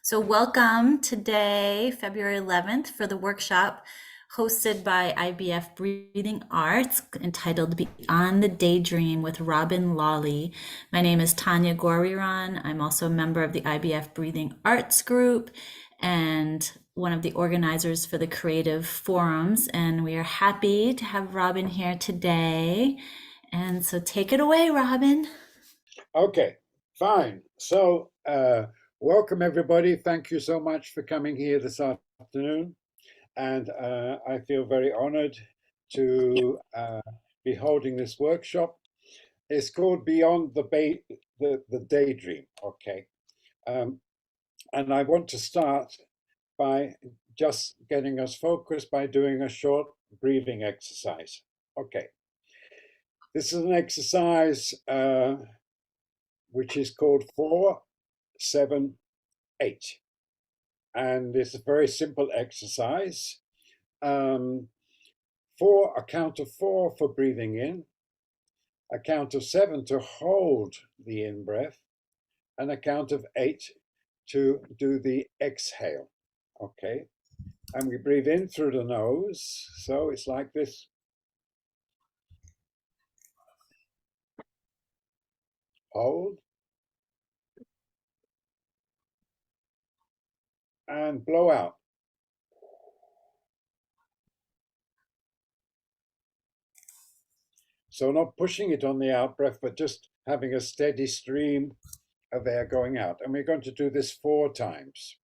So, welcome today, February 11th, for the workshop hosted by IBF Breathing Arts entitled Beyond the Daydream with Robin Lawley. My name is Tanya Goriran. I'm also a member of the IBF Breathing Arts group and one of the organizers for the Creative Forums. And we are happy to have Robin here today. And so, take it away, Robin. Okay, fine. So, welcome everybody. Thank you so much for coming here this afternoon. And I feel very honored to be holding this workshop. It's called Beyond the Daydream. Okay. Um, and I want to start by just getting us focused by doing a short breathing exercise. Okay. This is an exercise which is called 4-7-8. And it's a very simple exercise. Um, a count of four for breathing in, a count of seven to hold the in breath, and a count of eight to do the exhale. Okay. And we breathe in through the nose. So it's like this. Hold and blow out. So not pushing it on the out breath, but just having a steady stream of air going out. And we're going to do this 4 times.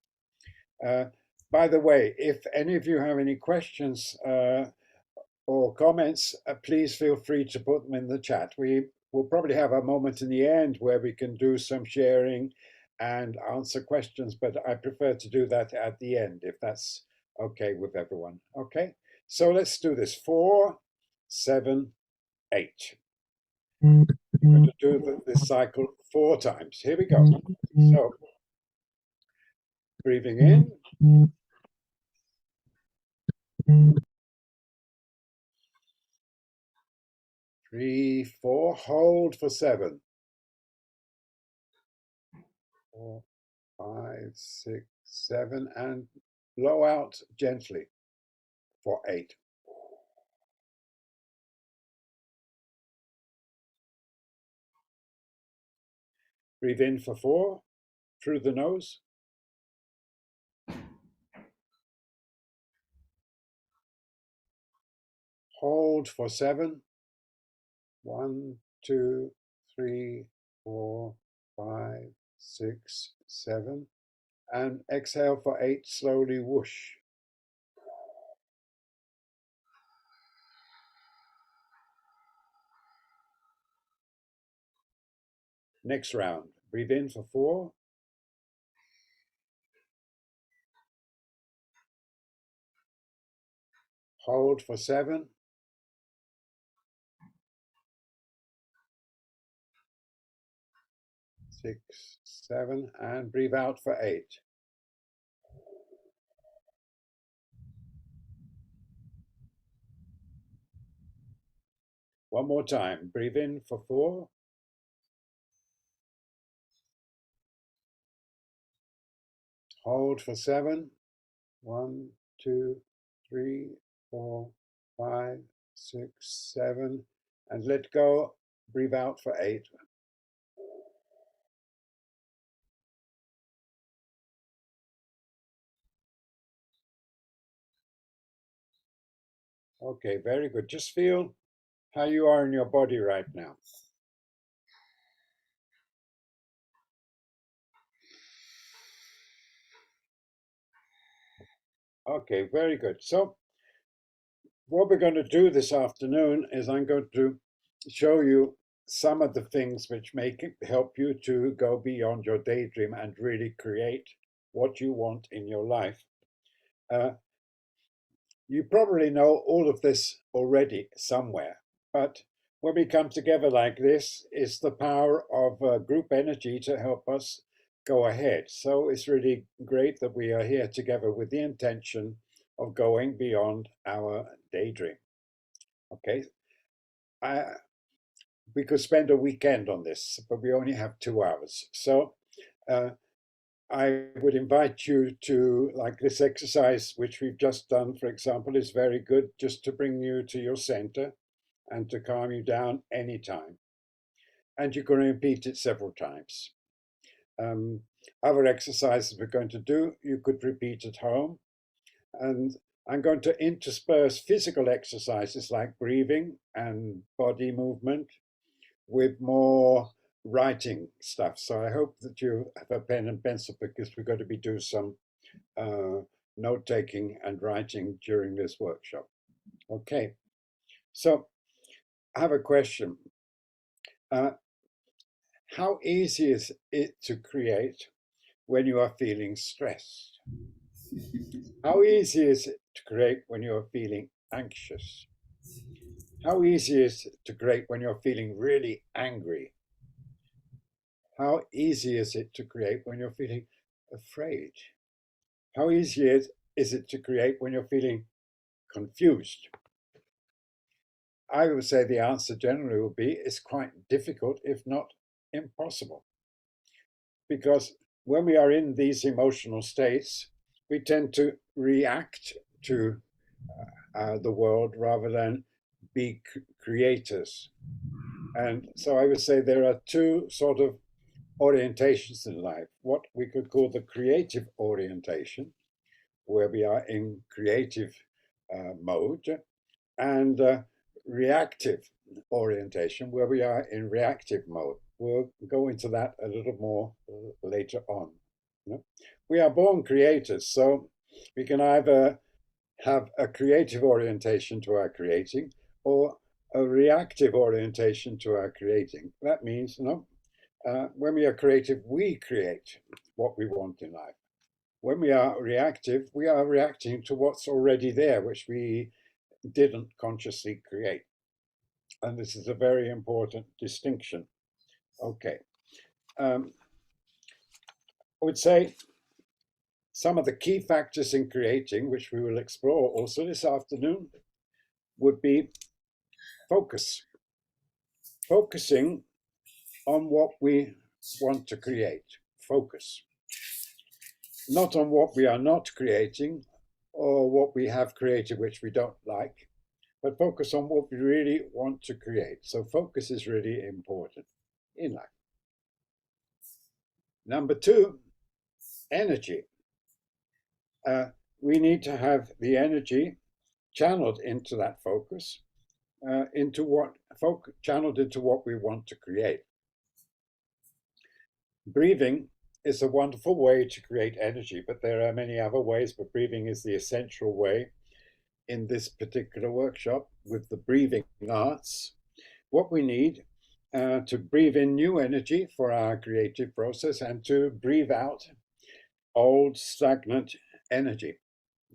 Uh, by the way, if any of you have any questions or comments, please feel free to put them in the chat. We will probably have a moment in the end where we can do some sharing and answer questions, but I prefer to do that at the end if that's okay with everyone. Okay, so let's do this. 4-7-8. We're going to do this cycle 4 times. Here we go. So breathing in. 3, 4, hold for 7. 4, 5, 6, 7, and blow out gently for 8. Breathe in for 4 through the nose. Hold for 7. 1, 2, 3, 4, 5, 6, 7. And exhale for 8, slowly whoosh. Next round. Breathe in for 4. Hold for 7. 6, 7, and breathe out for 8. One more time. Breathe in for 4. Hold for 7. 1, 2, 3, 4, 5, 6, 7, and let go. Breathe out for 8. Okay, very good. Just feel how you are in your body right now. Okay, very good. So what we're going to do this afternoon is I'm going to show you some of the things which help you to go beyond your daydream and really create what you want in your life. Uh, You probably know all of this already somewhere, but when we come together like this, it's the power of group energy to help us go ahead. So it's really great that we are here together with the intention of going beyond our daydream. Okay, I, we could spend a weekend on this, but we only have 2 hours. So uh, I would invite you to, like this exercise, which we've just done, for example, is very good just to bring you to your center and to calm you down anytime. And you can repeat it several times. Um, Other exercises we're going to do, you could repeat at home. And I'm going to intersperse physical exercises like breathing and body movement with more writing stuff. So I hope that you have a pen and pencil because we're going to be doing some uh, note taking and writing during this workshop. Okay, so I have a question. Uh, how easy is it to create when you are feeling stressed? How easy is it to create when you are feeling anxious? How easy is it to create when you're feeling really angry? How easy is it to create when you're feeling afraid? How easy is it to create when you're feeling confused? I would say the answer generally would be it's quite difficult, if not impossible. Because when we are in these emotional states, we tend to react to the world rather than be creators. And so I would say there are two sort of orientations in life, what we could call the creative orientation, where we are in creative mode, and reactive orientation, where we are in reactive mode. We'll go into that a little more later on. You know? We are born creators, so we can either have a creative orientation to our creating or a reactive orientation to our creating. That means, when we are creative, we create what we want in life. When we are reactive, we are reacting to what's already there, which we didn't consciously create. And this is a very important distinction. Okay. I would say some of the key factors in creating, which we will explore also this afternoon, would be focus. Focusing on what we want to create. Focus. Not on what we are not creating or what we have created which we don't like, but focus on what we really want to create. So focus is really important in life. Number two, energy. We need to have the energy channeled into that focus, channeled into what we want to create. Breathing is a wonderful way to create energy, but there are many other ways, but breathing is the essential way in this particular workshop with the breathing arts. What we need to breathe in new energy for our creative process and to breathe out old stagnant energy.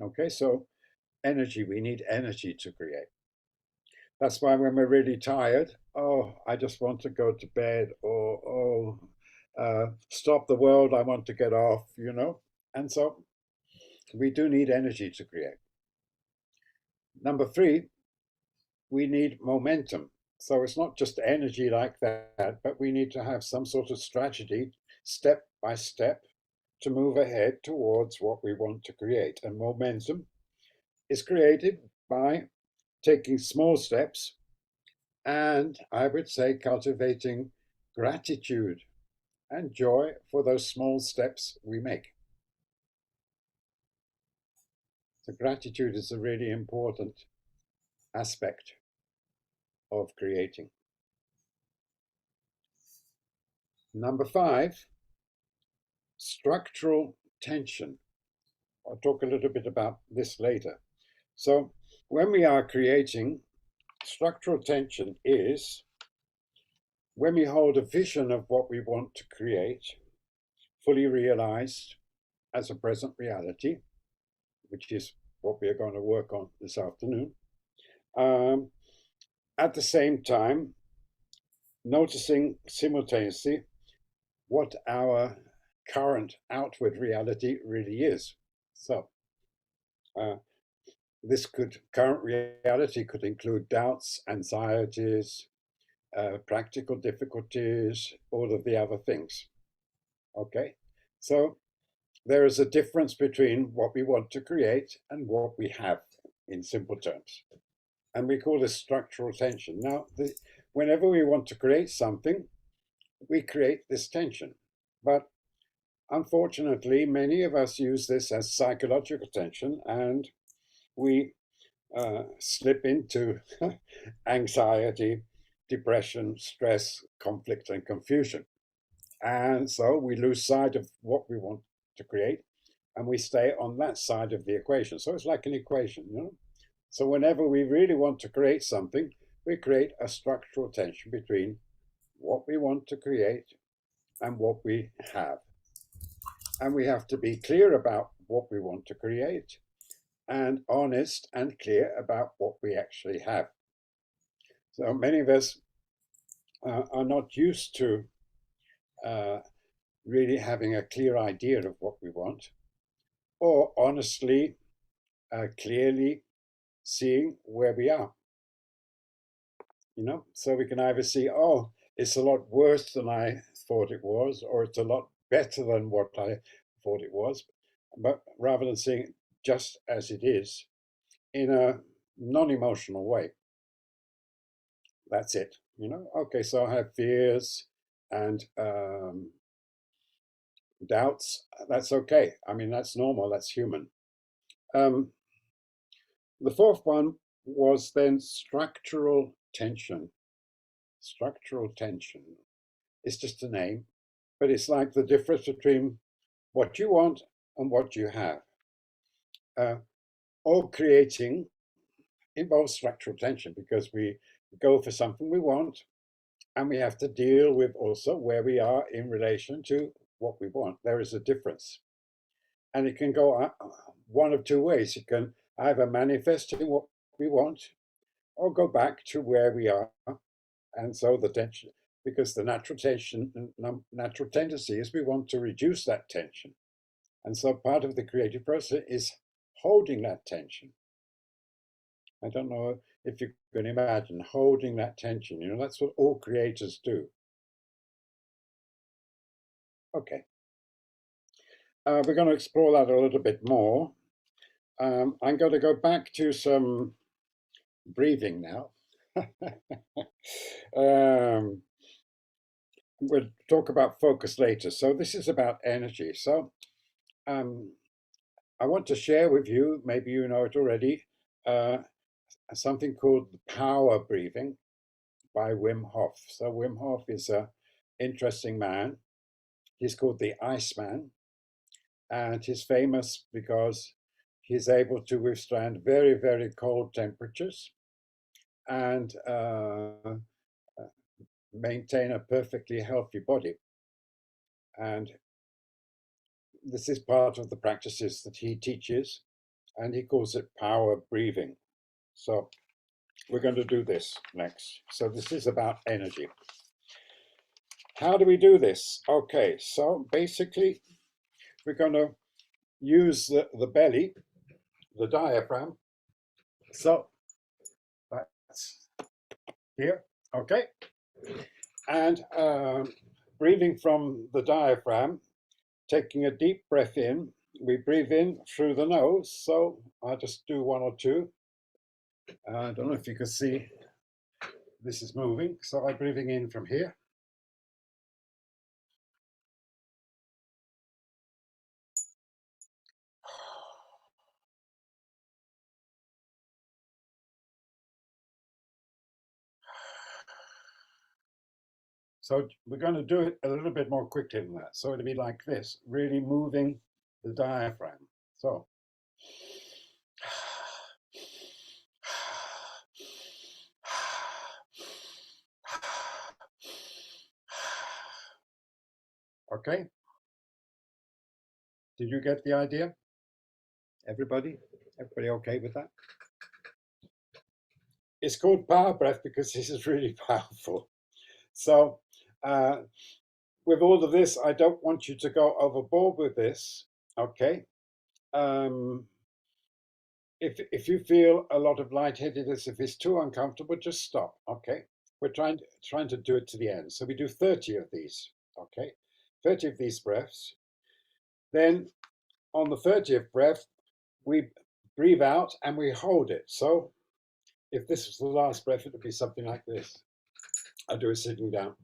Okay, so energy, we need energy to create. That's why when we're really tired, oh, I just want to go to bed, or stop the world, I want to get off. And so we do need energy to create. Number three, we need momentum. So it's not just energy like that, but we need to have some sort of strategy, step by step, to move ahead towards what we want to create. And momentum is created by taking small steps and, I would say, cultivating gratitude and joy for those small steps we make. So gratitude is a really important aspect of creating. Number five, structural tension. I'll talk a little bit about this later. So when we are creating, structural tension is when we hold a vision of what we want to create, fully realized as a present reality, which is what we are going to work on this afternoon. At the same time, noticing simultaneously what our current outward reality really is. So, uh, this current reality could include doubts, anxieties, practical difficulties, all of the other things. Okay, so there is a difference between what we want to create and what we have, in simple terms. And we call this structural tension. Now, whenever we want to create something, we create this tension. But unfortunately, many of us use this as psychological tension, and we slip into anxiety, depression, stress, conflict, and confusion. And so we lose sight of what we want to create, and we stay on that side of the equation. So it's like an equation, you know? So whenever we really want to create something, we create a structural tension between what we want to create and what we have. And we have to be clear about what we want to create and honest and clear about what we actually have. So many of us are not used to uh, really having a clear idea of what we want, or honestly, clearly seeing where we are. You know, so we can either see, oh, it's a lot worse than I thought it was, or it's a lot better than what I thought it was, but rather than seeing it just as it is in a non-emotional way. That's it. You know, okay, so I have fears and doubts. That's okay. I mean, that's normal. That's human. Um, the fourth one was then structural tension. Structural tension. It's just a name, but it's like the difference between what you want and what you have. Uh, all creating involves structural tension because we go for something we want, and we have to deal with also where we are in relation to what we want. There is a difference. And it can go one of two ways. It can either manifest in what we want or go back to where we are. And so the tension, because the natural tension, natural tendency is we want to reduce that tension. And so part of the creative process is holding that tension. I don't know if you can imagine holding that tension. You know, that's what all creators do. Okay. We're going to explore that a little bit more. I'm going to go back to some breathing now. um, we'll talk about focus later. So this is about energy. So um, I want to share with you, maybe you know it already, uh, something called power breathing by Wim Hof. So Wim Hof is an interesting man. He's called the Iceman, and he's famous because he's able to withstand very, very cold temperatures and maintain a perfectly healthy body. And this is part of the practices that he teaches, and he calls it power breathing. So we're going to do this next. So this is about energy. How do we do this? Okay, so basically we're going to use the belly, the diaphragm. So that's here, okay? And breathing from the diaphragm, taking a deep breath in. We breathe in through the nose. So I'll just do one or two. I don't know if you can see this is moving. So I'm breathing in from here. So we're going to do it a little bit more quickly than that. So it'll be like this, really moving the diaphragm. So okay, did you get the idea? Everybody? Everybody okay with that? It's called power breath because this is really powerful. So uh, with all of this, I don't want you to go overboard with this. Okay. Um, if you feel a lot of lightheadedness, if it's too uncomfortable, just stop. Okay. We're trying to do it to the end. So we do 30 of these. Okay. 30 of these breaths. Then on the 30th breath, we breathe out and we hold it. So if this was the last breath, it would be something like this. I do it sitting down.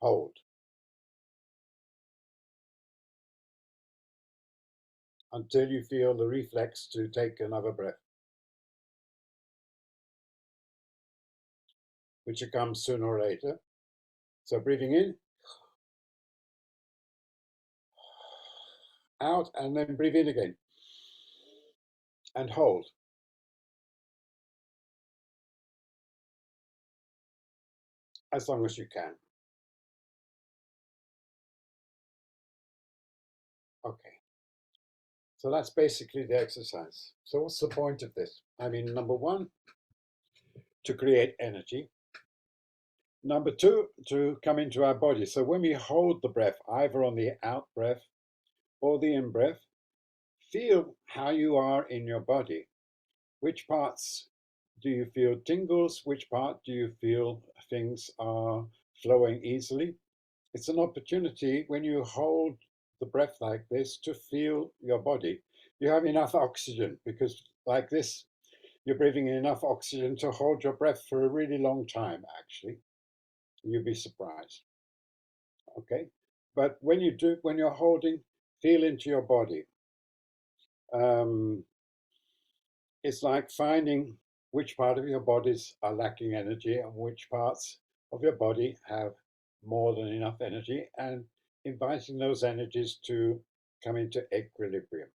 Hold until you feel the reflex to take another breath, which comes sooner or later. So breathing in, out, and then breathe in again and hold. As long as you can. Okay. So that's basically the exercise. So what's the point of this? I mean, number one, to create energy. Number two, to come into our body. So when we hold the breath, either on the out breath or the in breath, feel how you are in your body. Which parts do you feel tingles? Which part do you feel things are flowing easily? It's an opportunity when you hold the breath like this to feel your body. You have enough oxygen because, like this, you're breathing in enough oxygen to hold your breath for a really long time, actually. You'll be surprised. Okay. But when you're holding, feel into your body. Um, it's like finding which part of your bodies are lacking energy and which parts of your body have more than enough energy, and inviting those energies to come into equilibrium.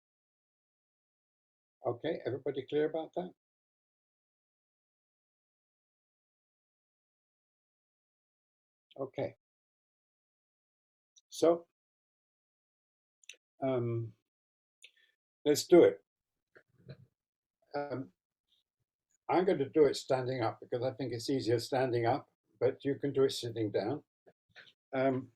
Okay, everybody clear about that? Okay, so um, let's do it. Um, I'm going to do it standing up because I think it's easier standing up, but you can do it sitting down. Um,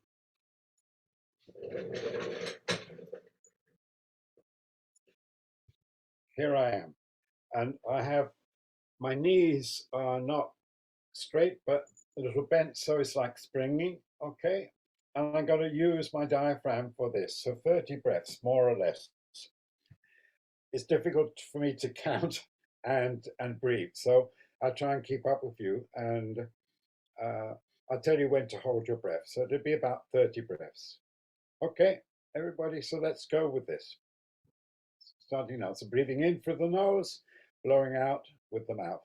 Here I am, and I have my knees are not straight, but a little bent, so it's like springing. Okay, and I'm going to use my diaphragm for this. So 30 breaths, more or less. It's difficult for me to count and breathe, so I'll try and keep up with you, and uh, I'll tell you when to hold your breath. So it'll be about 30 breaths. Okay, everybody. So let's go with this. Starting now. So breathing in through the nose, blowing out with the mouth.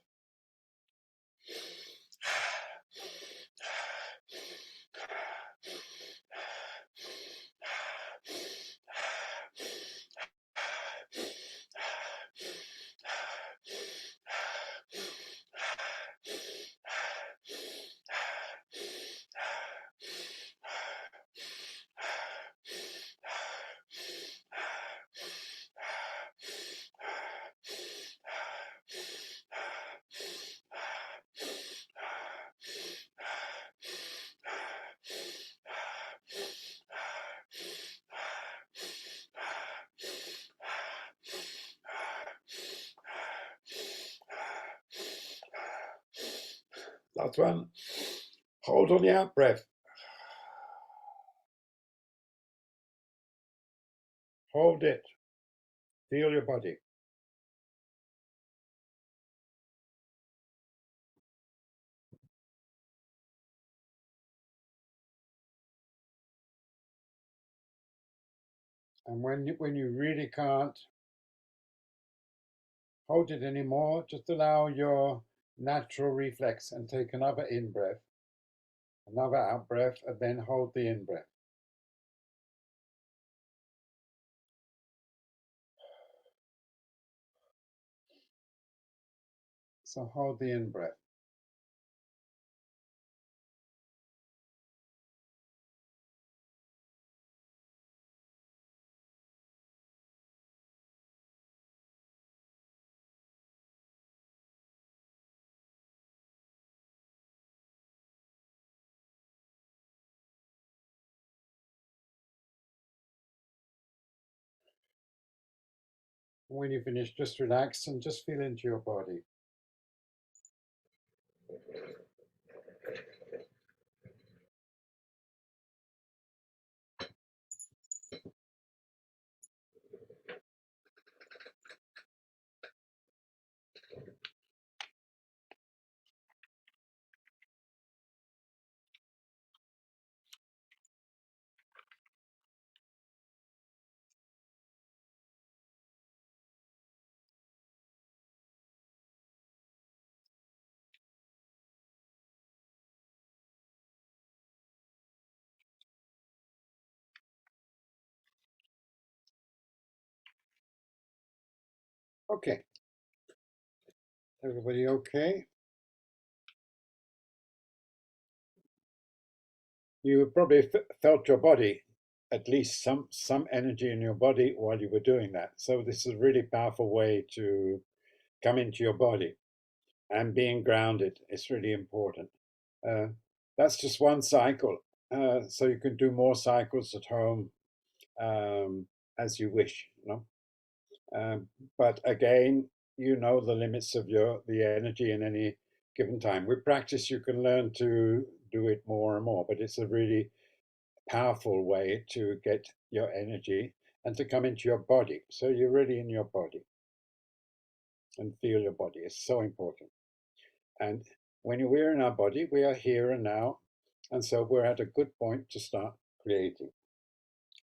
Last one. Hold on the out breath. Hold it. Feel your body. And when you really can't hold it anymore, just allow your natural reflex and take another in breath, another out breath, and then hold the in breath. So hold the in breath. When you finish, just relax and just feel into your body. Okay, everybody okay? You probably felt your body, at least some energy in your body while you were doing that. So this is a really powerful way to come into your body, and being grounded is really important. Uh, that's just one cycle. So you can do more cycles at home as you wish, you know. Um, but again, you know the limits of the energy in any given time. With practice, you can learn to do it more and more. But it's a really powerful way to get your energy and to come into your body. So you're really in your body and feel your body. It's so important. And when we're in our body, we are here and now. And so we're at a good point to start creating.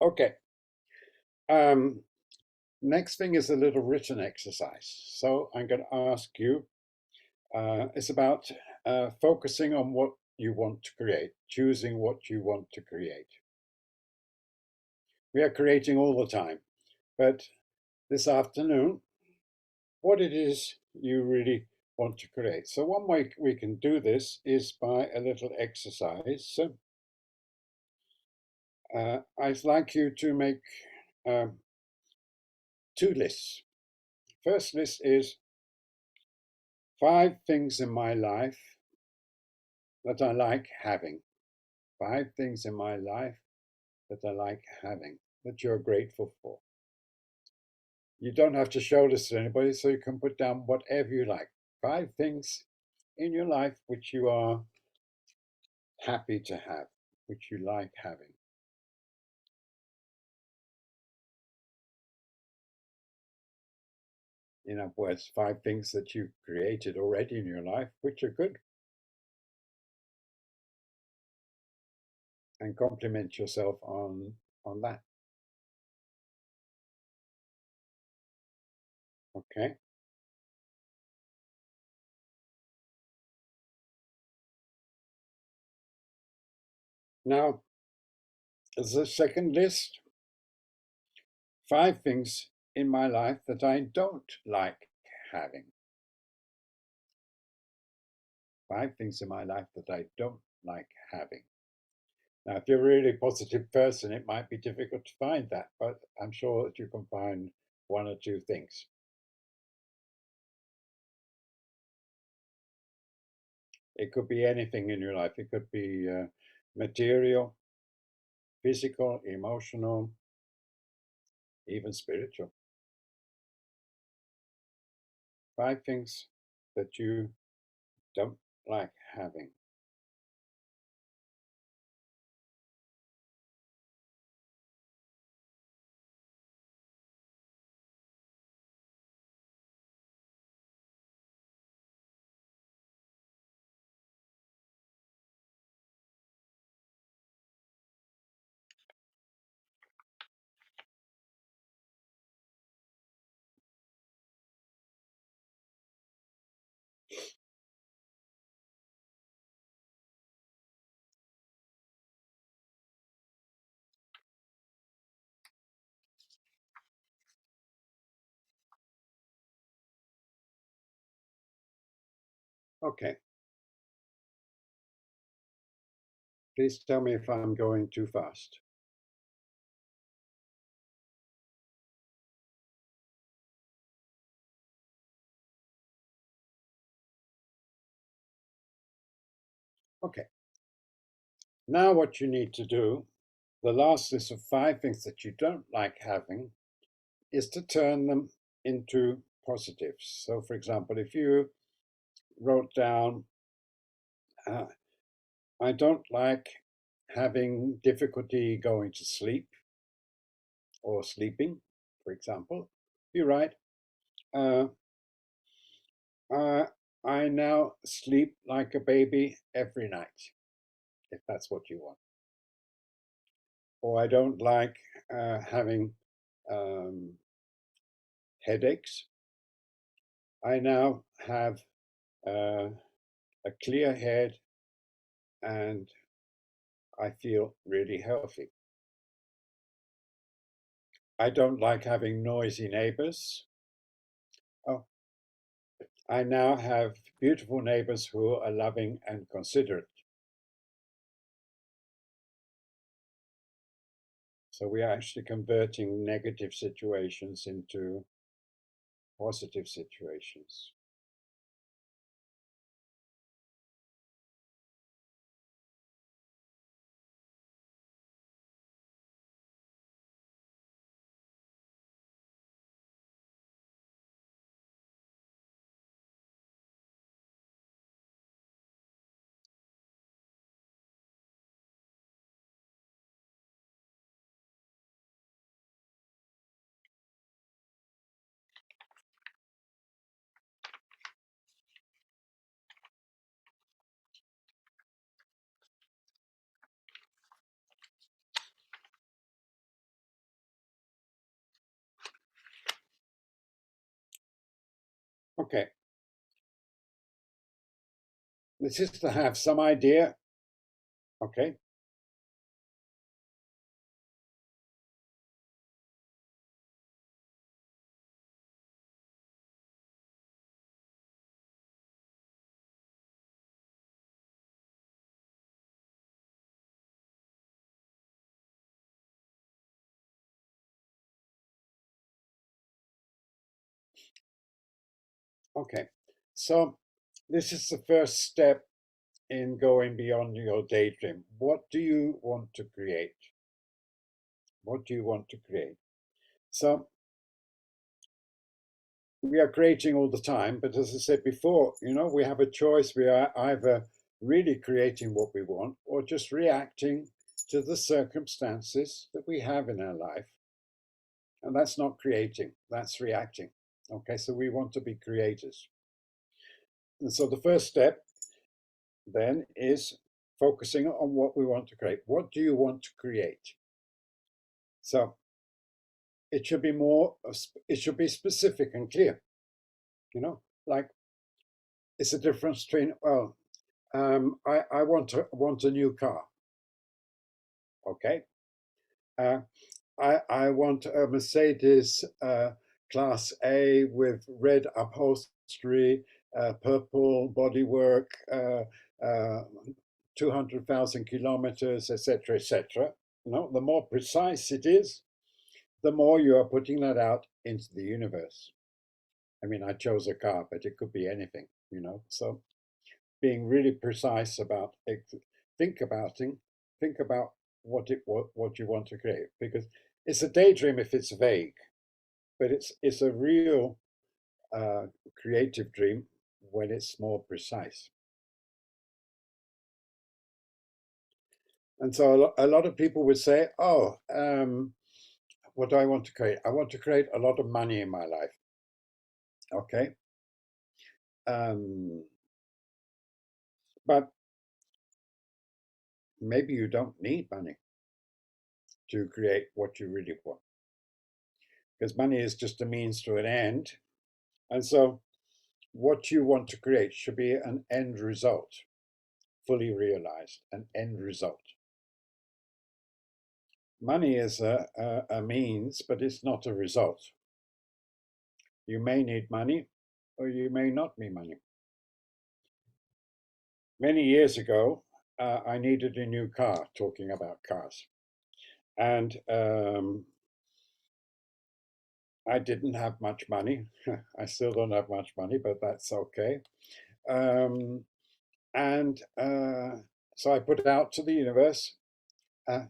Okay. Um, Next thing is a little written exercise. So I'm going to ask you, it's about focusing on what you want to create, choosing what you want to create. We are creating all the time, but this afternoon, what it is you really want to create. So one way we can do this is by a little exercise. So I'd like you to make um, two lists. First list is 5 things in my life that I like having. 5 things in my life that I like having, that you're grateful for. You don't have to show this to anybody, so you can put down whatever you like. 5 things in your life which you are happy to have, which you like having. In other words, 5 things that you've created already in your life, which are good, and compliment yourself on that. Okay. Now, as a second list, 5 things in my life that I don't like having. 5 things in my life that I don't like having. Now, if you're a really positive person, it might be difficult to find that, but I'm sure that you can find one or two things. It could be anything in your life. It could be material, physical, emotional, even spiritual. 5 things that you don't like having. Okay, please tell me if I'm going too fast. Okay, now what you need to do, the last list of 5 things that you don't like having, is to turn them into positives. So, for example, if you wrote down, uh, I don't like having difficulty going to sleep or sleeping, for example, you write, uh, uh, I now sleep like a baby every night, if that's what you want. Or I don't like having um, headaches. I now have uh, a clear head and I feel really healthy. I don't like having noisy neighbors. Oh, I now have beautiful neighbors who are loving and considerate. So we are actually converting negative situations into positive situations. Okay, this is to have some idea. Okay, okay. So this is the first step in going beyond your daydream. What do you want to create? What do you want to create? So we are creating all the time, but as I said before, we have a choice. We are either really creating what we want or just reacting to the circumstances that we have in our life. And that's not creating, that's reacting. Okay, so we want to be creators. And so the first step then is focusing on what we want to create. What do you want to create? So it should be it should be specific and clear, like it's a difference between, well, I want a new car. Okay. Uh, I want a Mercedes Class A with red upholstery, purple bodywork, uh, 200,000 kilometers, etc., etc. The more precise it is, the more you are putting that out into the universe. I mean, I chose a car, but it could be anything. So being really precise about it, think about it, think about what you want to create, because it's a daydream if it's vague, but it's a real uh, creative dream when it's more precise. And so a lot of people would say, "Oh, what do I want to create? I want to create a lot of money in my life." Okay, um, but maybe you don't need money to create what you really want, because money is just a means to an end. And so what you want to create should be an end result, fully realized, an end result. Money is a means, but it's not a result. You may need money or you may not need money. Many years ago, I needed a new car, talking about cars. And I didn't have much money. I still don't have much money, but that's okay. Um, and so I put it out to the universe. Uh,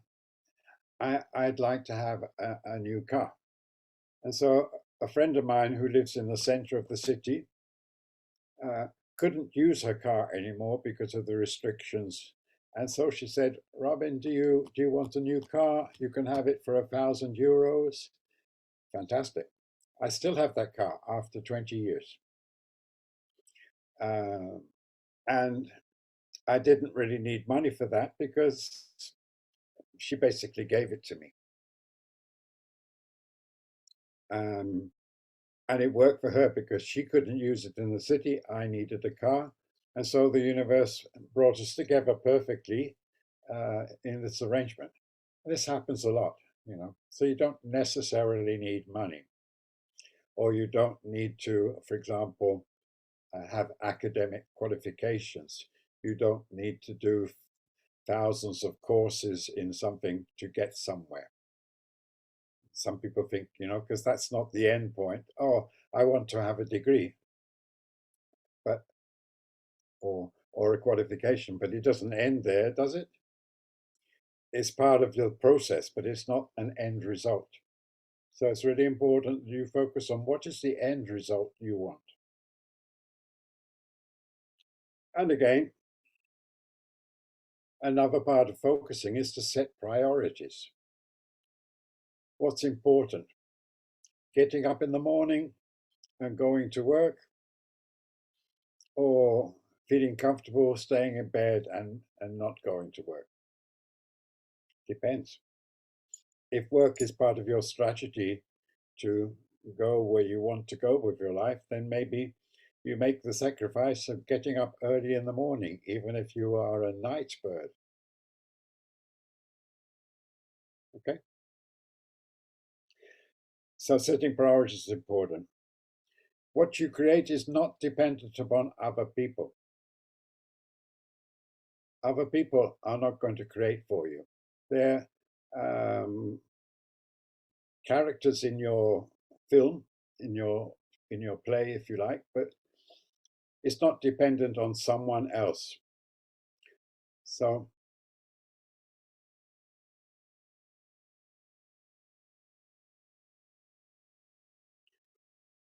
I'd like to have a new car. And so a friend of mine who lives in the center of the city uh, couldn't use her car anymore because of the restrictions. And so she said, Robin, do you want a new car? You can have it for €1,000. Fantastic. I still have that car after 20 years. Um, and I didn't really need money for that because she basically gave it to me. Um, and it worked for her because she couldn't use it in the city. I needed a car. And so the universe brought us together perfectly in this arrangement. This happens a lot. So you don't necessarily need money. or you don't need to, for example, have academic qualifications. You don't need to do thousands of courses in something to get somewhere. Some people think, because that's not the end point. Oh, I want to have a degree, but or a qualification, but it doesn't end there, does it? It's part of the process, but it's not an end result. So it's really important you focus on what is the end result you want. And again, another part of focusing is to set priorities. What's important? Getting up in the morning and going to work, or feeling comfortable staying in bed and not going to work? Depends. If work is part of your strategy to go where you want to go with your life, then maybe you make the sacrifice of getting up early in the morning, even if you are a night bird. Okay? So setting priorities is important. What you create is not dependent upon other people. Other people are not going to create for you. They're characters in your film, in your play, if you like, but it's not dependent on someone else. So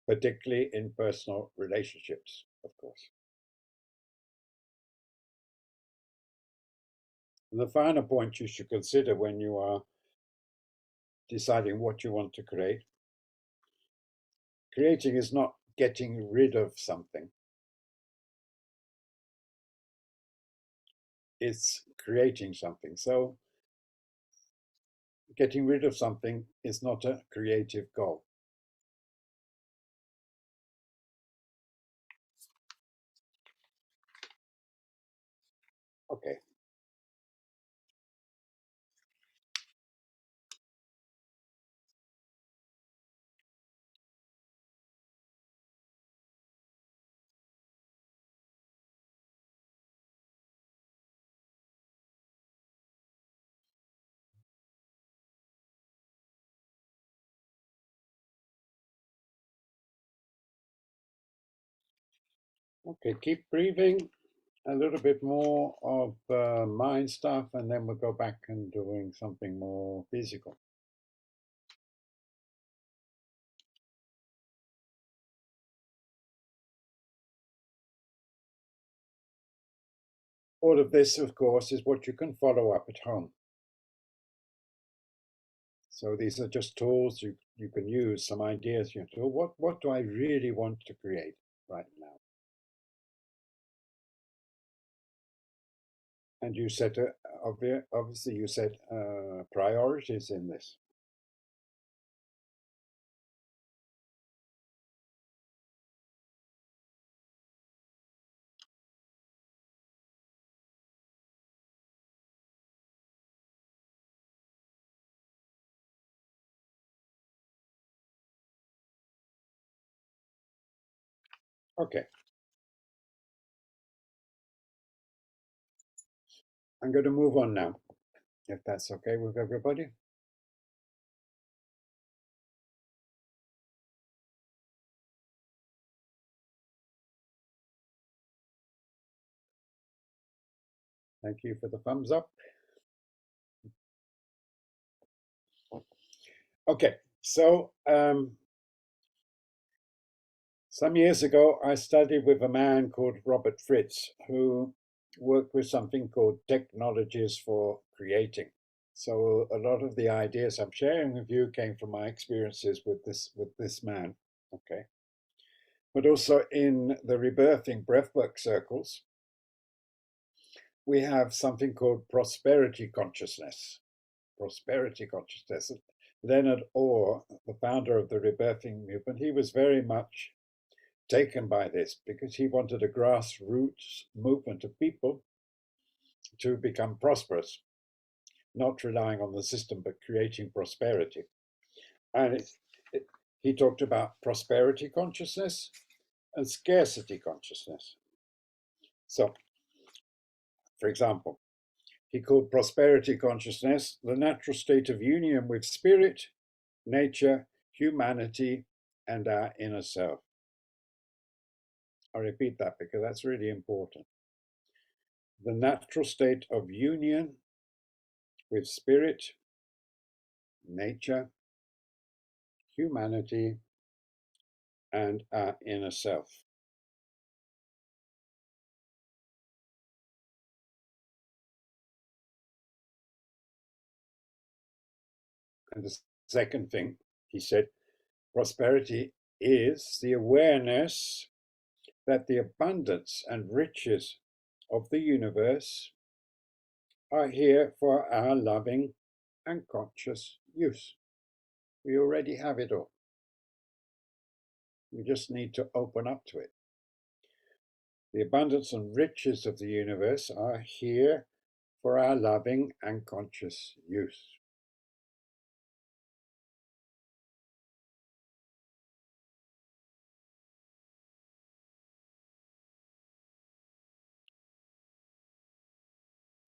particularly in personal relationships, of course. The final point you should consider when you are deciding what you want to create, creating is not getting rid of something, it's creating something. So getting rid of something is not a creative goal. Okay. Okay, keep breathing a little bit more of mind stuff, and then we'll go back and doing something more physical. All of this, of course, is what you can follow up at home. So these are just tools you can use, some ideas. So what do I really want to create right now? And you set obviously you set priorities in this. Okay, I'm going to move on now, if that's okay with everybody. Thank you for the thumbs up. Okay, so some years ago, I studied with a man called Robert Fritz, who worked with something called technologies for creating. So a lot of the ideas I'm sharing with you came from my experiences with this man. Okay, but also in the rebirthing breathwork circles, we have something called prosperity consciousness. Prosperity consciousness. Leonard Orr, the founder of the rebirthing movement, he was very much taken by this because he wanted a grassroots movement of people to become prosperous, not relying on the system but creating prosperity. And it, He talked about prosperity consciousness and scarcity consciousness. So, for example, he called prosperity consciousness the natural state of union with spirit, nature, humanity, and our inner self. I repeat that because that's really important. The natural state of union with spirit, nature, humanity, and our inner self. And the second thing, he said, prosperity is the awareness that the abundance and riches of the universe are here for our loving and conscious use. We already have it all. We just need to open up to it. The abundance and riches of the universe are here for our loving and conscious use.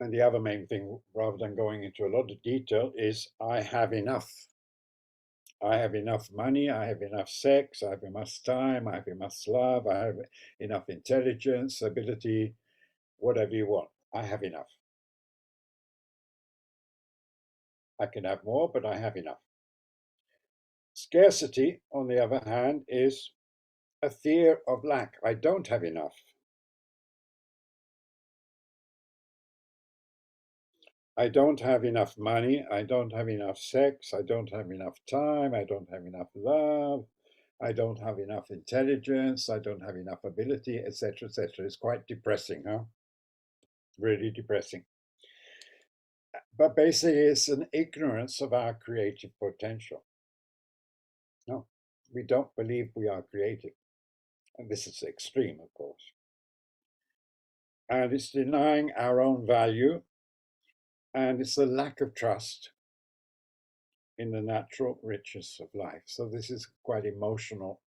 And the other main thing, rather than going into a lot of detail, is I have enough. I have enough money, I have enough sex, I have enough time, I have enough love, I have enough intelligence, ability, whatever you want. I have enough. I can have more, but I have enough. Scarcity, on the other hand, is a fear of lack. I don't have enough. I don't have enough money. I don't have enough sex. I don't have enough time. I don't have enough love. I don't have enough intelligence. I don't have enough ability, etc., etc. It's quite depressing, huh? Really depressing. But basically, it's an ignorance of our creative potential. No, we don't believe we are creative. And this is extreme, of course. And it's denying our own value, and it's the lack of trust in the natural riches of life. So this is quite emotional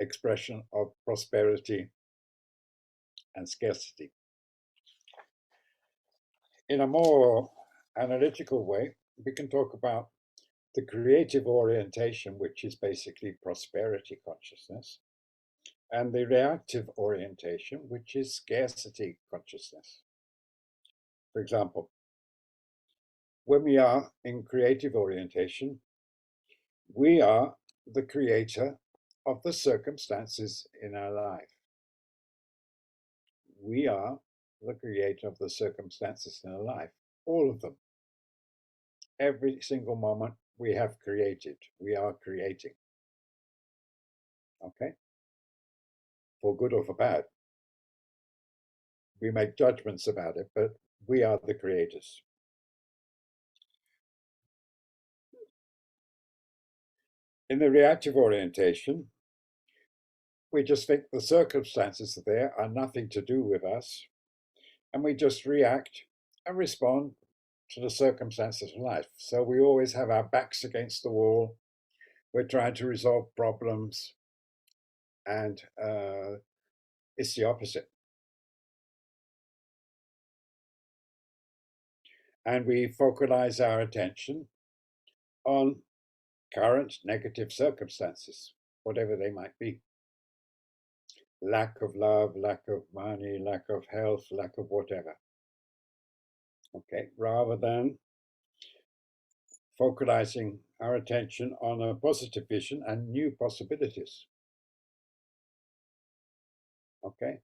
expression of prosperity and scarcity. In a more analytical way, we can talk about the creative orientation, which is basically prosperity consciousness, and the reactive orientation, which is scarcity consciousness. For example, when we are in creative orientation, we are the creator of the circumstances in our life. We are the creator of the circumstances in our life, all of them. Every single moment we have created, we are creating. Okay? For good or for bad. We make judgments about it, but we are the creators. In the reactive orientation, we just think the circumstances there are nothing to do with us, and we just react and respond to the circumstances of life. So we always have our backs against the wall. We're trying to resolve problems, and it's the opposite. And we focalize our attention on current negative circumstances, whatever they might be. Lack of love, lack of money, lack of health, lack of whatever. Okay, rather than focalizing our attention on a positive vision and new possibilities. Okay,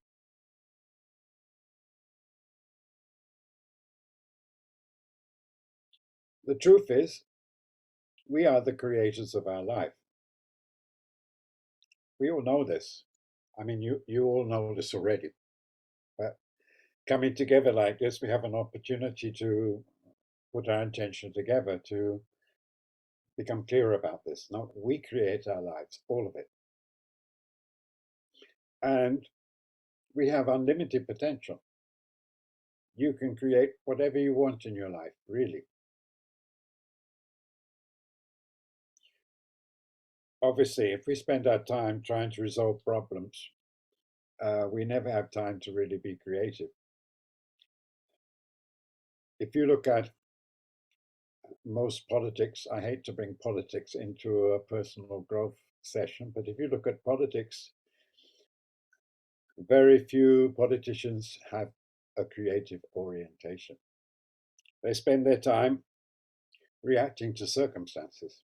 the truth is, we are the creators of our life. We all know this. I mean, you all know this already. But coming together like this, we have an opportunity to put our intention together to become clear about this. No, we create our lives, all of it. And we have unlimited potential. You can create whatever you want in your life, really. Obviously, if we spend our time trying to resolve problems, we never have time to really be creative. If you look at most politics, I hate to bring politics into a personal growth session, but if you look at politics, very few politicians have a creative orientation. They spend their time reacting to circumstances.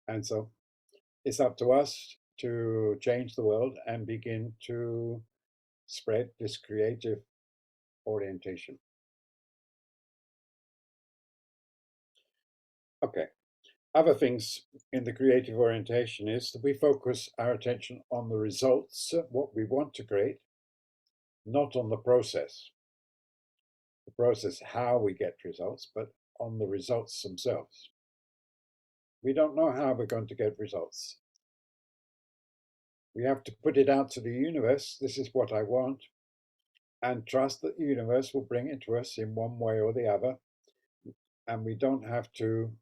And so it's up to us to change the world and begin to spread this creative orientation. Okay. Other things in the creative orientation is that we focus our attention on the results, what we want to create, not on the process, how we get results, but on the results themselves. We don't know how we're going to get results. We have to put it out to the universe. This is what I want, and trust that the universe will bring it to us in one way or the other. And we don't have to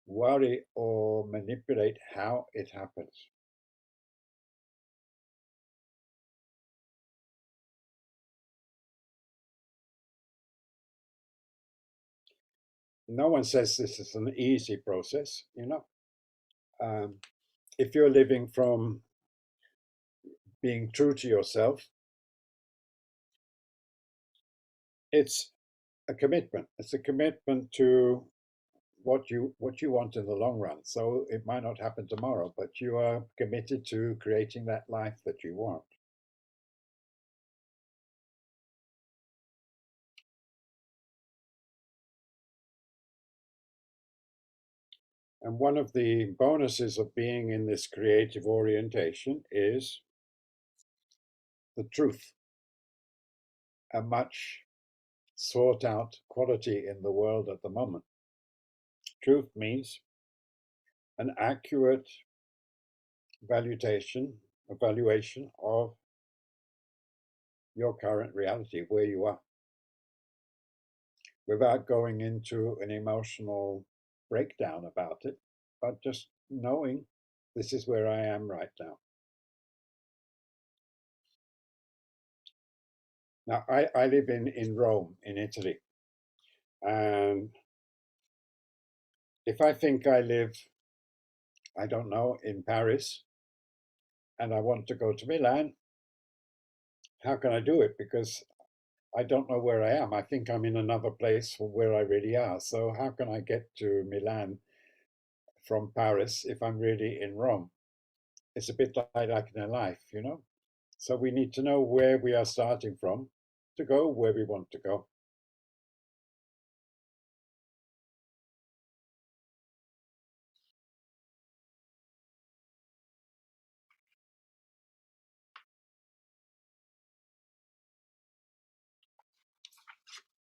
worry or manipulate how it happens. No one says this is an easy process, you know. Um, if you're living from being true to yourself, it's a commitment. It's a commitment to what you want in the long run. So it might not happen tomorrow, but you are committed to creating that life that you want. And one of the bonuses of being in this creative orientation is the truth, a much sought out quality in the world at the moment. Truth means an accurate evaluation of your current reality, where you are, without going into an emotional breakdown about it, but just knowing this is where I am right now. Now, I live in Rome, in Italy. And if I think I live, I don't know, in Paris, and I want to go to Milan, how can I do it? Because I don't know where I am. I think I'm in another place from where I really are. So how can I get to Milan from Paris if I'm really in Rome? It's a bit like in a life, you know? So we need to know where we are starting from to go where we want to go.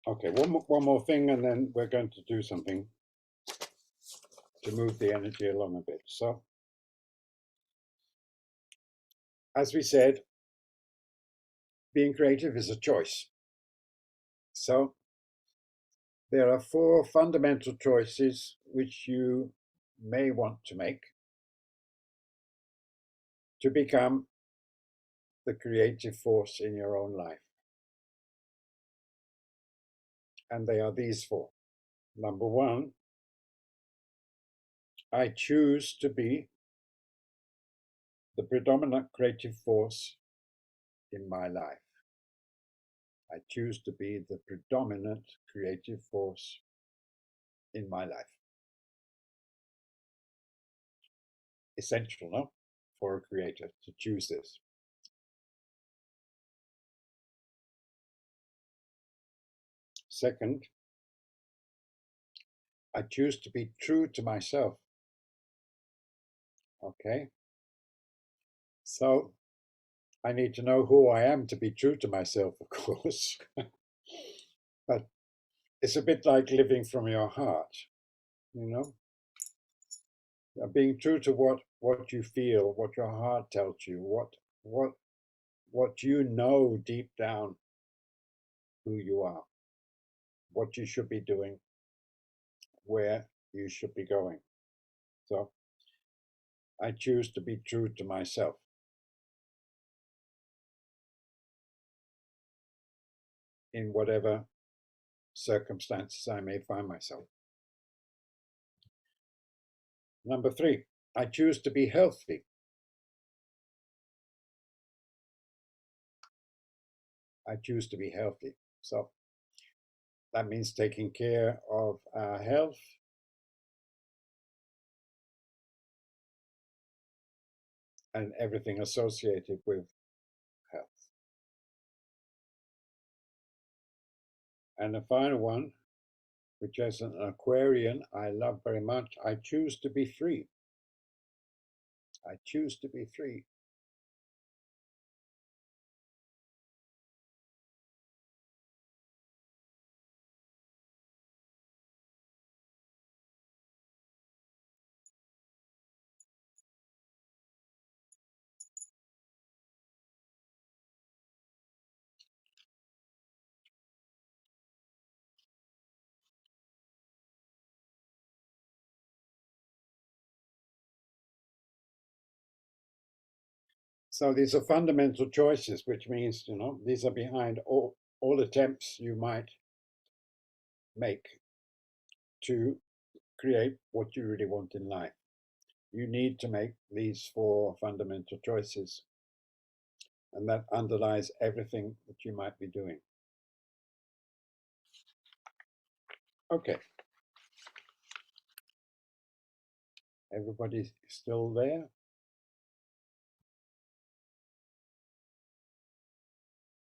Okay, one more thing, and then we're going to do something to move the energy along a bit. So, as we said, being creative is a choice. So, there are four fundamental choices which you may want to make to become the creative force in your own life. And they are these four. Number one, I choose to be the predominant creative force in my life. I choose to be the predominant creative force in my life. Essential, no? For a creator to choose this. Second, I choose to be true to myself. Okay. So I need to know who I am to be true to myself, of course. But it's a bit like living from your heart, you know? Being true to what you feel, what your heart tells you, what what you know deep down who you are, what you should be doing, where you should be going. So I choose to be true to myself in whatever circumstances I may find myself. Number 3, I choose to be healthy. I choose to be healthy. So that means taking care of our health and everything associated with health. And the final one, which as an Aquarian I love very much, I choose to be free. I choose to be free. So these are fundamental choices, which means, these are behind all attempts you might make to create what you really want in life. You need to make these 4 fundamental choices, and that underlies everything that you might be doing. Okay, everybody's still there?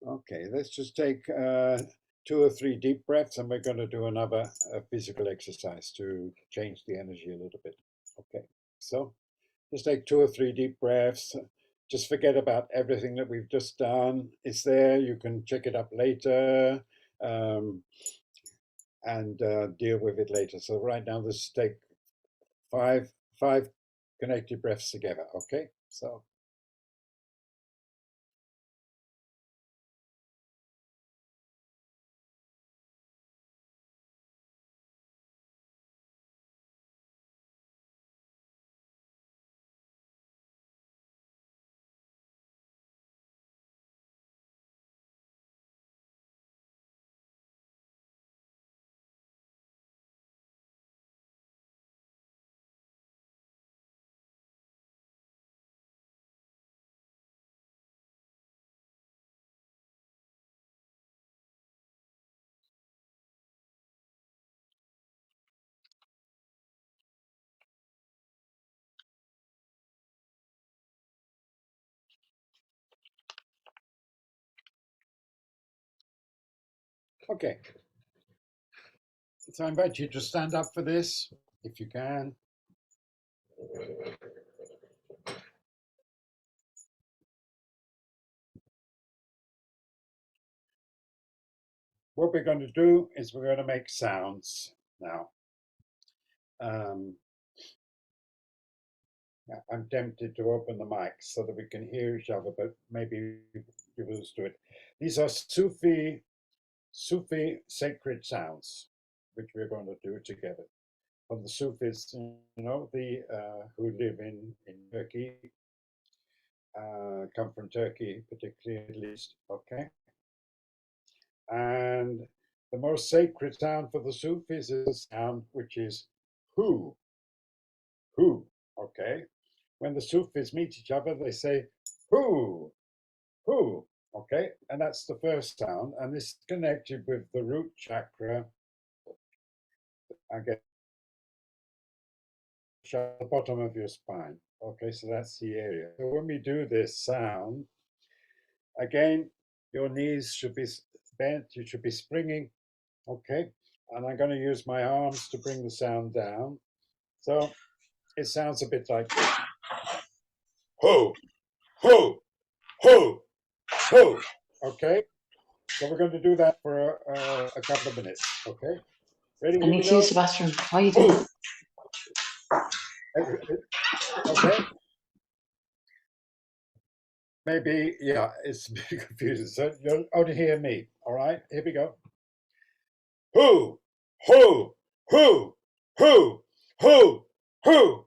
Okay, let's just take 2 or 3 deep breaths, and we're going to do another physical exercise to change the energy a little bit. Okay, so just take 2 or 3 deep breaths. Just forget about everything that we've just done. It's there. You can check it up later and deal with it later. So right now, let's take five connected breaths together. Okay, so okay. So I invite you to stand up for this if you can. What we're going to do is we're going to make sounds now. Um, I'm tempted to open the mics so that we can hear each other, but maybe you will just do it. These are Sufi sacred sounds, which we're going to do together. From the Sufis, the who live in Turkey, come from Turkey, particularly at least. Okay, and the most sacred sound for the Sufis is a sound which is who, who. Okay, when the Sufis meet each other, they say who, who. Okay, and that's the first sound, and this is connected with the root chakra. I guess at the bottom of your spine. Okay, so that's the area. So when we do this sound, again, your knees should be bent. You should be springing. Okay, and I'm going to use my arms to bring the sound down. So it sounds a bit like ho, ho, ho, ho. Okay, so we're going to do that for a couple of minutes. Okay, ready? I Here need we to use go. the bathroom. Why are you doing Ho. that? Okay. Maybe, yeah, it's a bit confusing. So you'll only hear me. All right, here we go. Who, who, who, who, who, who.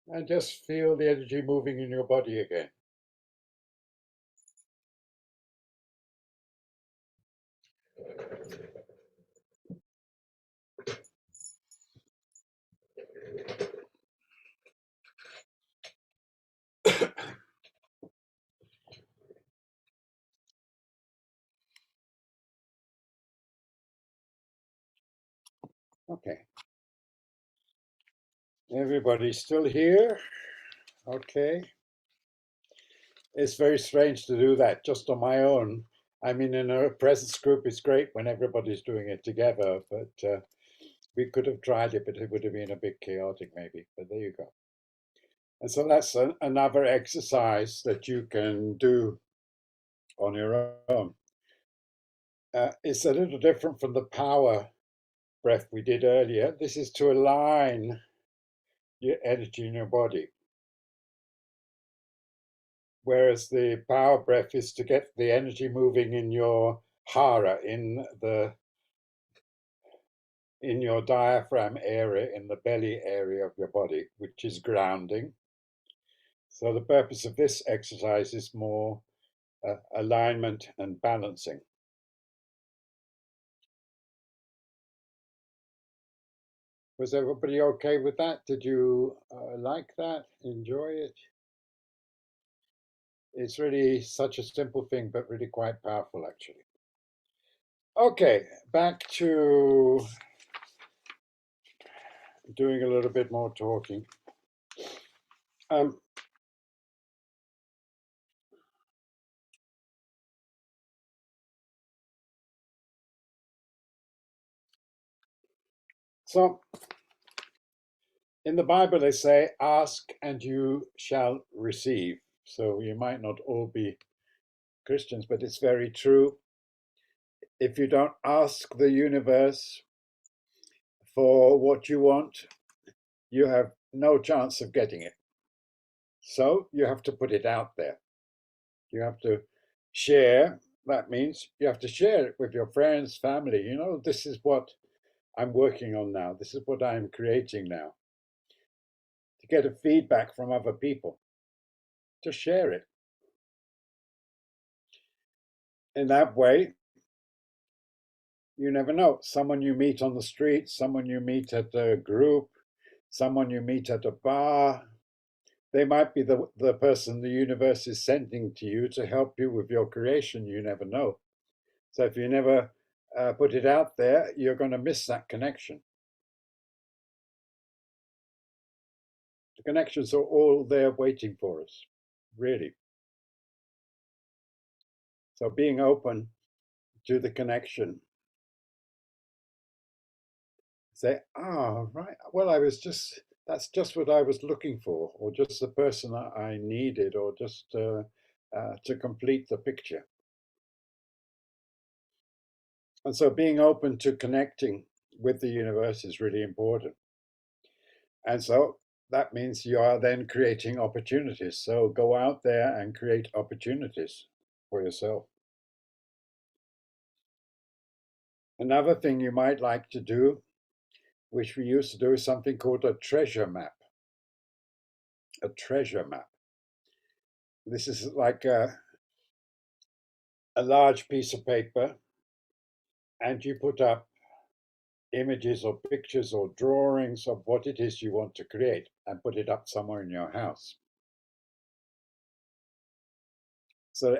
And just feel the energy moving in your body again. Okay. Everybody's still here? Okay. It's very strange to do that just on my own. I mean, in a presence group, it's great when everybody's doing it together, but we could have tried it, but it would have been a bit chaotic maybe. But there you go. And so that's another exercise that you can do on your own. It's a little different from the power breath we did earlier. This is to align your energy in your body. Whereas the power breath is to get the energy moving in your hara, in your diaphragm area, in the belly area of your body, which is grounding. So the purpose of this exercise is more alignment and balancing. Was everybody okay with that? Did you like that? Enjoy it? It's really such a simple thing, but really quite powerful, actually. Okay, back to doing a little bit more talking. Um, so in the Bible, they say, ask and you shall receive. So you might not all be Christians, but it's very true. If you don't ask the universe for what you want, you have no chance of getting it. So you have to put it out there. You have to share. That means you have to share it with your friends, family. You know, this is what I'm working on now. This is what I'm creating now. To get a feedback from other people, to share it. In that way, you never know. Someone you meet on the street, someone you meet at a group, someone you meet at a bar, they might be the person the universe is sending to you to help you with your creation. You never know. So if you never put it out there, you're going to miss that connection. The connections are all there waiting for us, really. So being open to the connection, say, right, well, that's just what I was looking for, or just the person I needed, or just to complete the picture. And so being open to connecting with the universe is really important. And so that means you are then creating opportunities. So go out there and create opportunities for yourself. Another thing you might like to do, which we used to do, is something called a treasure map. A treasure map. This is like a large piece of paper, and you put up images or pictures or drawings of what it is you want to create and put it up somewhere in your house. So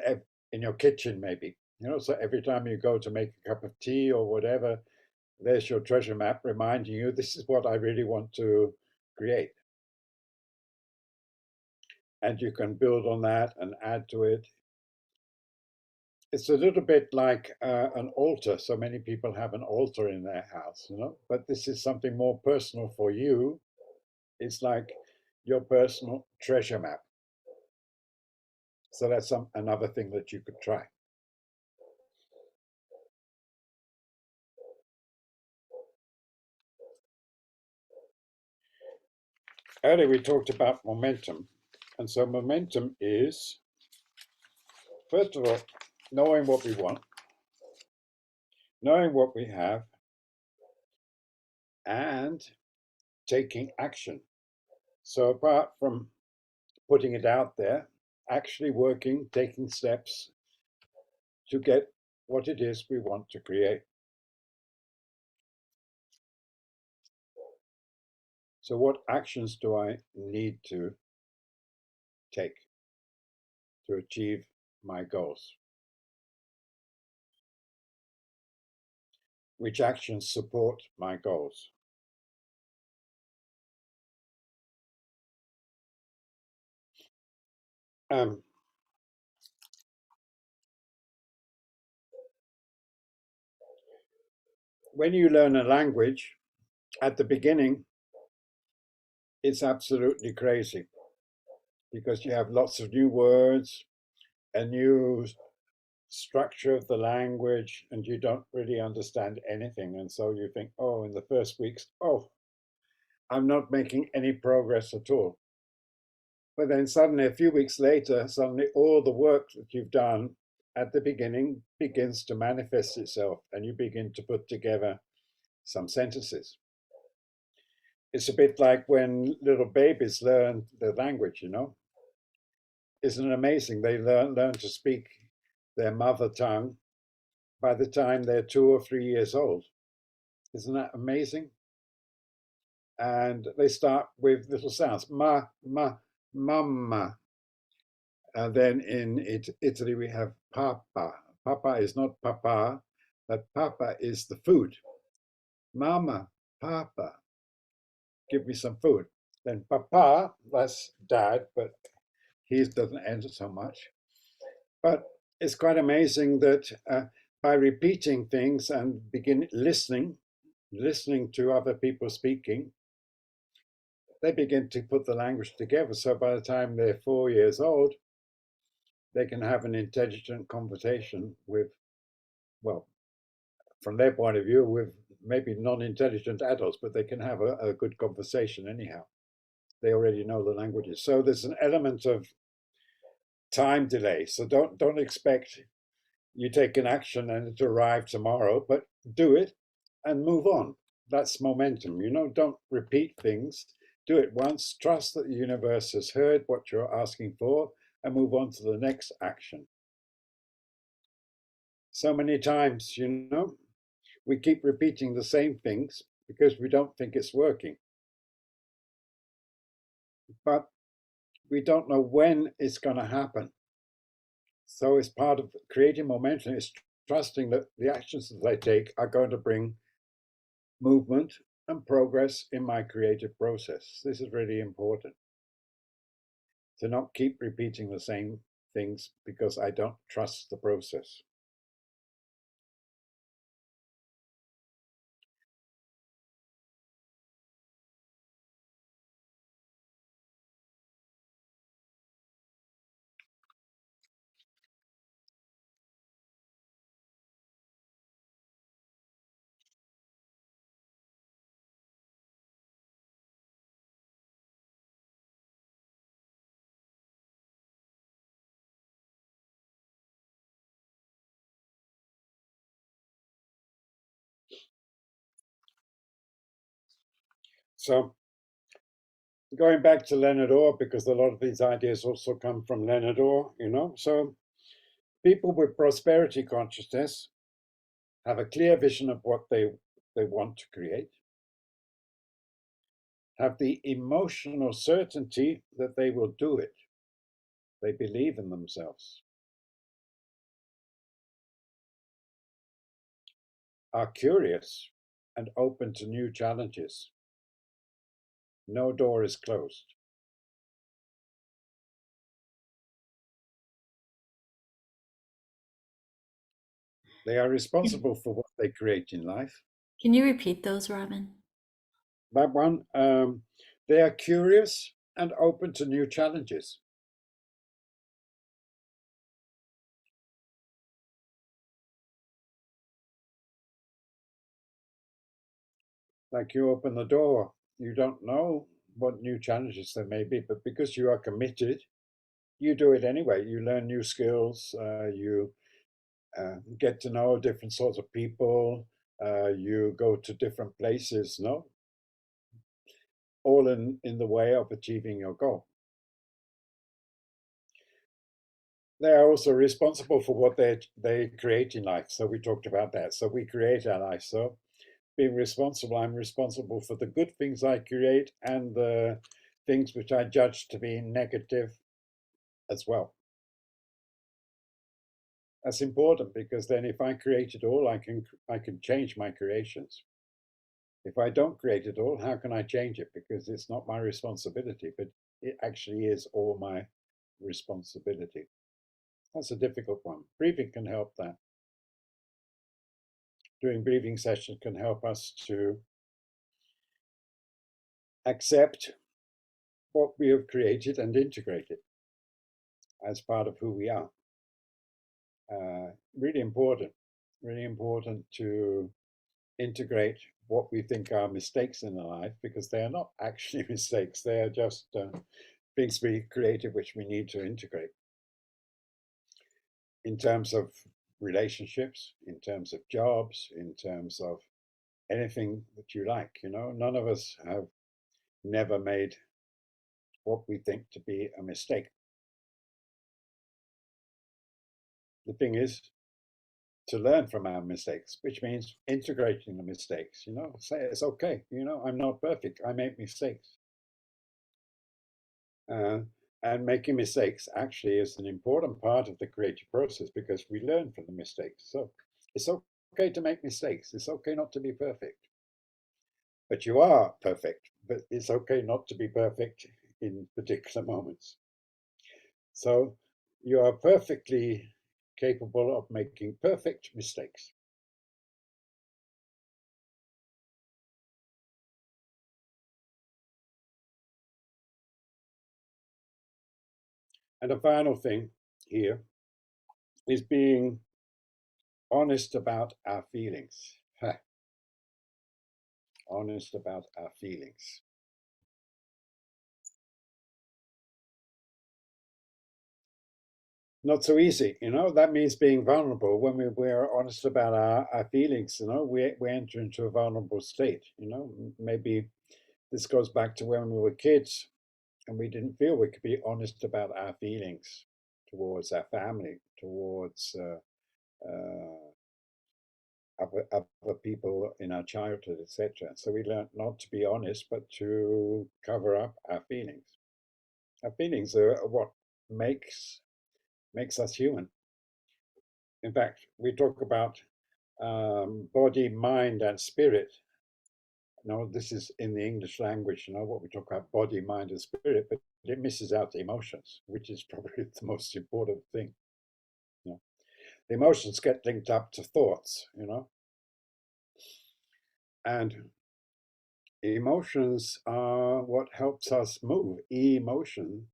in your kitchen, maybe, so every time you go to make a cup of tea or whatever, there's your treasure map reminding you this is what I really want to create. And you can build on that and add to it. It's a little bit like an altar. So many people have an altar in their house, but this is something more personal for you. It's like your personal treasure map. So that's another thing that you could try. Earlier, we talked about momentum. And so momentum is, first of all, knowing what we want, knowing what we have, and taking action. So apart from putting it out there, actually working, taking steps to get what it is we want to create. So, what actions do I need to take to achieve my goals? Which actions support my goals? Um, when you learn a language, at the beginning, it's absolutely crazy because you have lots of new words, a new structure of the language, and you don't really understand anything. And so you think, oh, in the first weeks, oh, I'm not making any progress at all. But then suddenly, a few weeks later, suddenly all the work that you've done at the beginning begins to manifest itself, and you begin to put together some sentences. It's a bit like when little babies learn the language, you know. Isn't it amazing? They learn to speak their mother tongue by the time they're 2 or 3 years old. Isn't that amazing? And they start with little sounds, mamma. And then in Italy, we have papa. Papa is not papa, but papa is the food. Mama, papa, give me some food. Then papa, that's dad, but he doesn't enter so much. But it's quite amazing that by repeating things and begin listening to other people speaking, they begin to put the language together. So by the time they're 4 years old, they can have an intelligent conversation with, well, from their point of view, with maybe non-intelligent adults, but they can have a good conversation anyhow. They already know the languages. So there's an element of time delay. So don't expect you take an action and it arrive tomorrow, but do it and move on. That's momentum. Don't repeat things. Do it once. Trust that the universe has heard what you're asking for, and move on to the next action. So many times, we keep repeating the same things because we don't think it's working. But we don't know when it's going to happen. So it's part of creating momentum is trusting that the actions that I take are going to bring movement and progress in my creative process. This is really important to not keep repeating the same things because I don't trust the process. So going back to Leonard Orr, because a lot of these ideas also come from Leonard Orr. So people with prosperity consciousness have a clear vision of what they want to create, have the emotional certainty that they will do it. They believe in themselves, are curious and open to new challenges. No door is closed. They are Can, responsible for what they create in life. can you repeat those, Robin? That one, they are curious and open to new challenges. Like you open the door, you don't know what new challenges there may be, but because you are committed, you do it anyway. You learn new skills, you get to know different sorts of people, you go to different places, no? all in the way of achieving your goal. They are also responsible for what they create in life. So we talked about that. So we create our life. So being responsible, I'm responsible for the good things I create and the things which I judge to be negative as well. That's important because then if I create it all, I can change my creations. If I don't create it all, how can I change it? Because it's not my responsibility, but it actually is all my responsibility. That's a difficult one. Breathing can help that. Doing breathing sessions can help us to accept what we have created and integrate it as part of who we are. Really important, really important to integrate what we think are mistakes in our life because they are not actually mistakes. They are just things we created which we need to integrate in terms of relationships, in terms of jobs, in terms of anything that you like. You know, none of us have never made what we think to be a mistake. The thing is to learn from our mistakes, which means integrating the mistakes, you know, say it's okay, you know, I'm not perfect, I make mistakes. Uh, and making mistakes actually is an important part of the creative process because we learn from the mistakes. So it's okay to make mistakes. It's okay not to be perfect. But you are perfect. But it's okay not to be perfect in particular moments. So you are perfectly capable of making perfect mistakes. And the final thing here is being honest about our feelings. Honest about our feelings. Not so easy, you know. That means being vulnerable. When we're honest about our feelings, you know, we enter into a vulnerable state, you know. Maybe this goes back to when we were kids and we didn't feel we could be honest about our feelings towards our family, towards other people in our childhood, etc. So we learned not to be honest, but to cover up our feelings. Our feelings are what makes us human. In fact, we talk about body, mind, and spirit. You know, this is in the English language, you know, what we talk about body, mind, and spirit, but it misses out the emotions, which is probably the most important thing. You know, the emotions get linked up to thoughts, you know, and emotions are what helps us move. Emotion,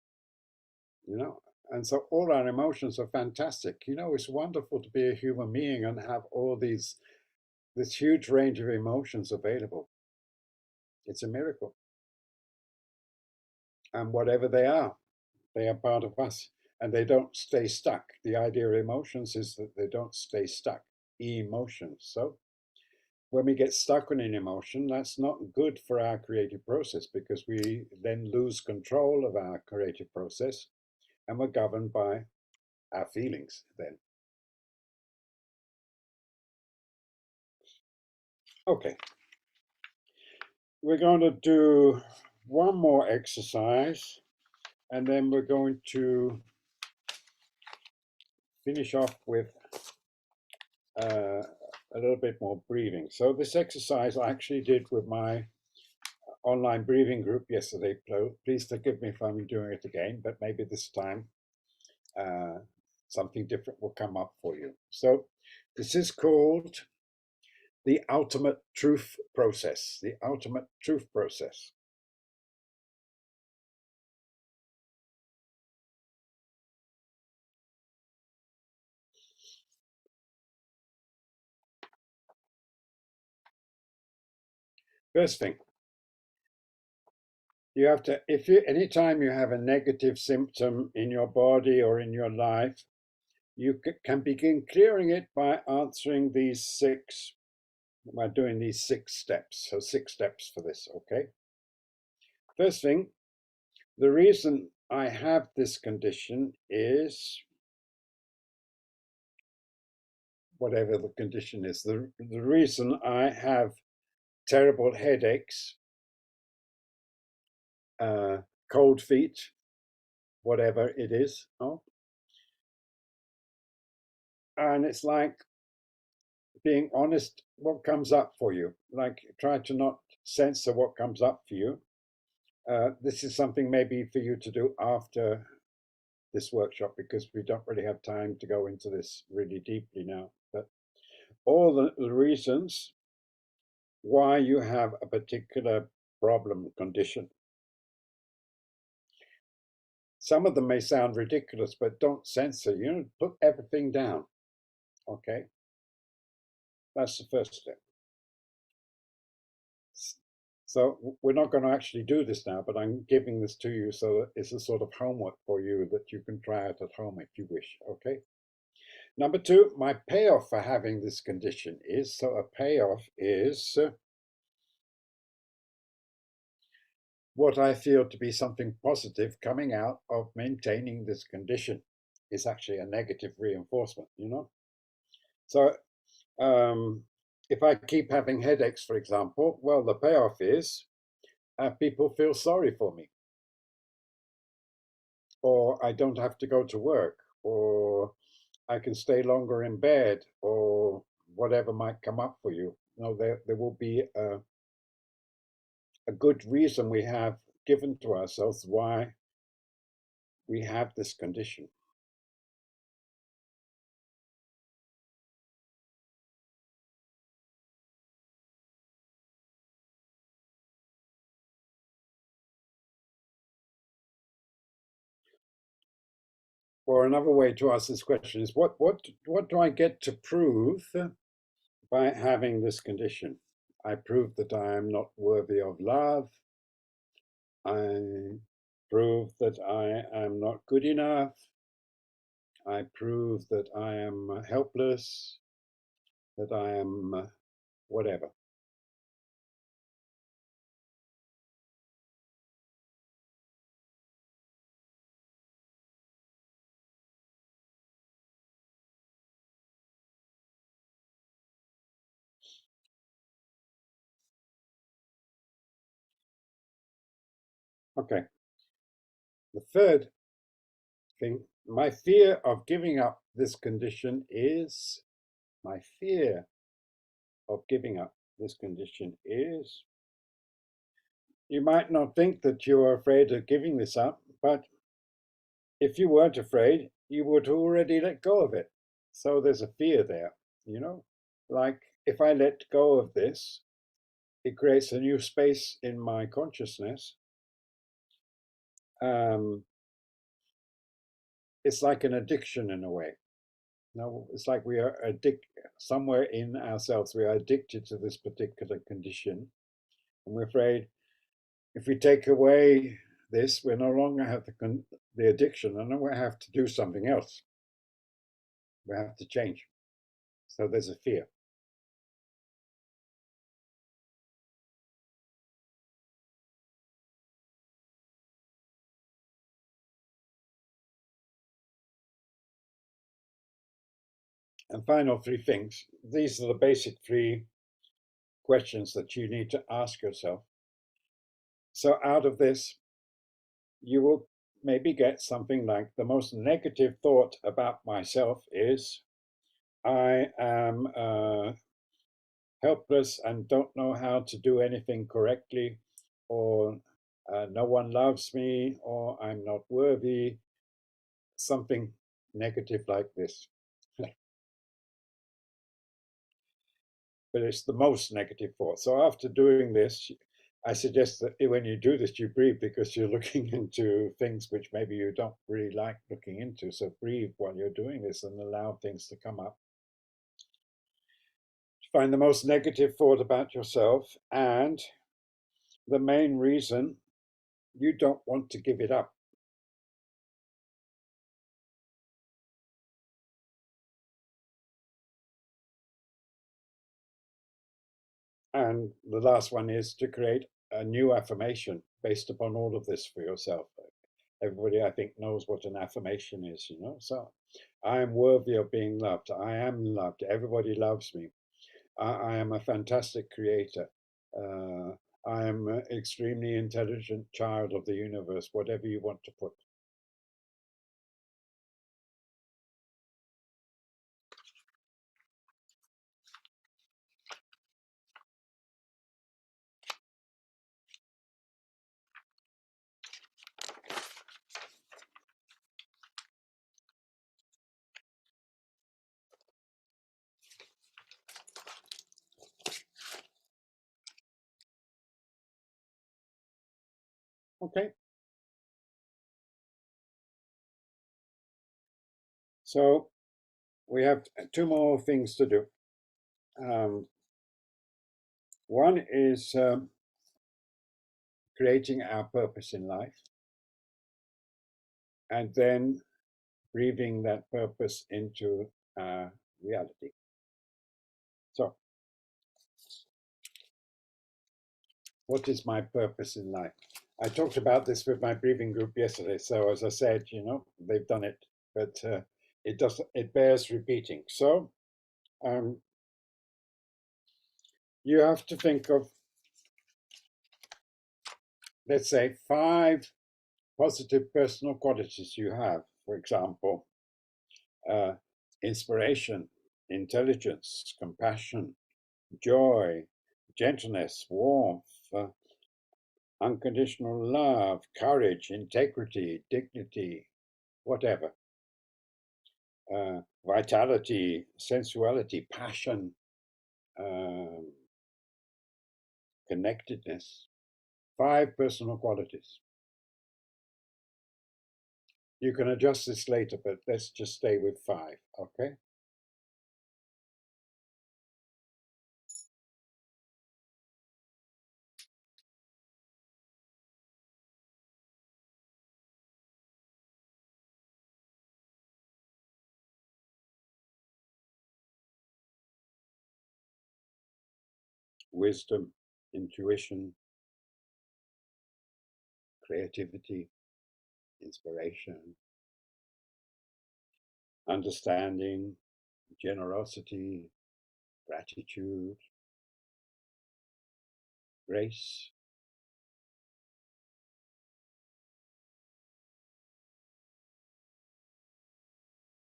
you know, and so all our emotions are fantastic. You know, it's wonderful to be a human being and have all this huge range of emotions available. It's a miracle. And whatever they are part of us and they don't stay stuck. The idea of emotions is that they don't stay stuck. Emotions. So when we get stuck on an emotion, that's not good for our creative process because we then lose control of our creative process and we're governed by our feelings then. Okay, we're going to do one more exercise and then we're going to finish off with uh, a little bit more breathing. So this exercise I actually did with my online breathing group yesterday. Please forgive me if I'm doing it again, but maybe this time uh, something different will come up for you. So this is called the ultimate truth process. The ultimate truth process. First thing, you have to, if you, anytime you have a negative symptom in your body or in your life, you can begin clearing it by answering these six, by doing these 6 steps. So 6 steps for this, okay? First thing, the reason I have this condition is whatever the condition is. The reason I have terrible headaches, uh, cold feet, whatever it is. Oh, and it's like being honest, what comes up for you. Like try to not censor what comes up for you. This is something maybe for you to do after this workshop because we don't really have time to go into this really deeply now. But all the reasons why you have a particular problem condition. Some of them may sound ridiculous, but don't censor. You know, put everything down. Okay, that's the first step. So we're not going to actually do this now, but I'm giving this to you so that it's a sort of homework for you that you can try it at home if you wish. Okay. Number two, my payoff for having this condition is, so a payoff is what I feel to be something positive coming out of maintaining this condition is actually a negative reinforcement, you know? So if I keep having headaches, for example, well, the payoff is people feel sorry for me, or I don't have to go to work, or I can stay longer in bed, or whatever might come up for you. No, there will be a good reason we have given to ourselves why we have this condition. Or another way to ask this question is what do I get to prove by having this condition? I prove that I am not worthy of love. I prove that I am not good enough. I prove that I am helpless, that I am whatever. Okay. The third thing, my fear of giving up this condition is, my fear of giving up this condition is, you might not think that you are afraid of giving this up, but if you weren't afraid, you would already let go of it. So there's a fear there, you know? Like if I let go of this, it creates a new space in my consciousness. Um, it's like an addiction in a way. No, it's like we are somewhere in ourselves. We are addicted to this particular condition, and we're afraid if we take away this, we no longer have the addiction, and then we have to do something else. We have to change. So there's a fear. And final three things. These are the basic three questions that you need to ask yourself. So out of this, you will maybe get something like the most negative thought about myself is I am helpless and don't know how to do anything correctly, or no one loves me, or I'm not worthy, something negative like this. But it's the most negative thought. So after doing this, I suggest that when you do this, you breathe because you're looking into things which maybe you don't really like looking into. So breathe while you're doing this and allow things to come up. Find the most negative thought about yourself and the main reason you don't want to give it up. And the last one is to create a new affirmation based upon all of this for yourself. Everybody, I think, knows what an affirmation is, you know. So, I am worthy of being loved. I am loved. Everybody loves me. I am a fantastic creator. Uh, I am an extremely intelligent child of the universe, whatever you want to put. Okay. So we have two more things to do. Um, one is creating our purpose in life, and then breathing that purpose into reality. So, what is my purpose in life? I talked about this with my breathing group yesterday. So, as I said, you know, they've done it, but it bears repeating. So, um, you have to think of, let's say, 5 positive personal qualities you have. For example, uh, inspiration, intelligence, compassion, joy, gentleness, warmth, unconditional love, courage, integrity, dignity, whatever, vitality, sensuality, passion, um, connectedness. 5 personal qualities. You can adjust this later, but let's just stay with 5, okay? Wisdom, intuition, creativity, inspiration, understanding, generosity, gratitude, grace,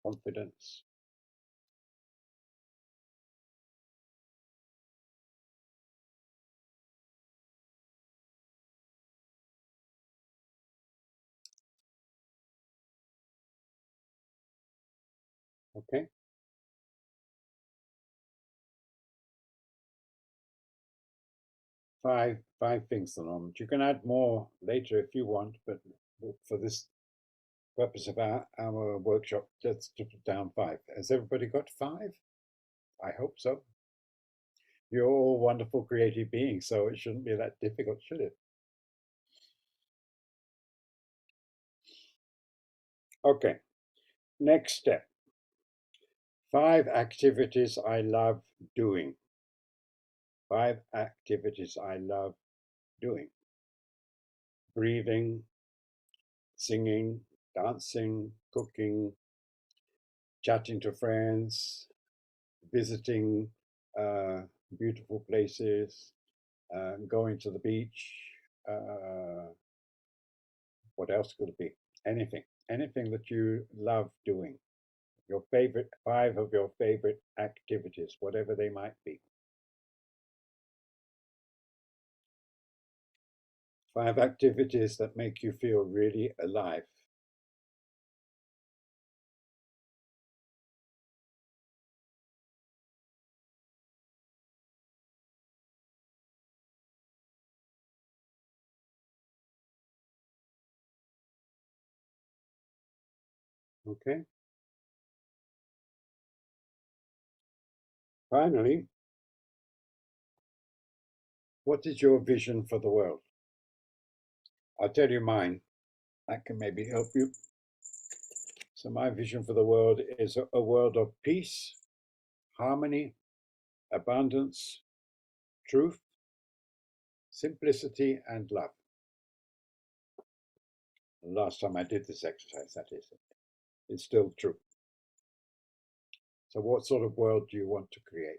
confidence. Okay, 5 things at the moment. You can add more later if you want, but for this purpose of our workshop, let's put down 5. Has everybody got 5? I hope so. You're all wonderful creative beings, so it shouldn't be that difficult, should it? Okay, next step. 5 activities I love doing. 5 activities I love doing. Breathing, singing, dancing, cooking, chatting to friends, visiting uh, beautiful places, going to the beach. Uh, what else could it be? Anything that you love doing. Your favorite 5 of your favorite activities, whatever they might be. 5 activities that make you feel really alive. Okay. Finally, what is your vision for the world? I'll tell you mine. That can maybe help you. So, my vision for the world is a world of peace, harmony, abundance, truth, simplicity, and love. The last time I did this exercise, that is, it's still true. So, what sort of world do you want to create?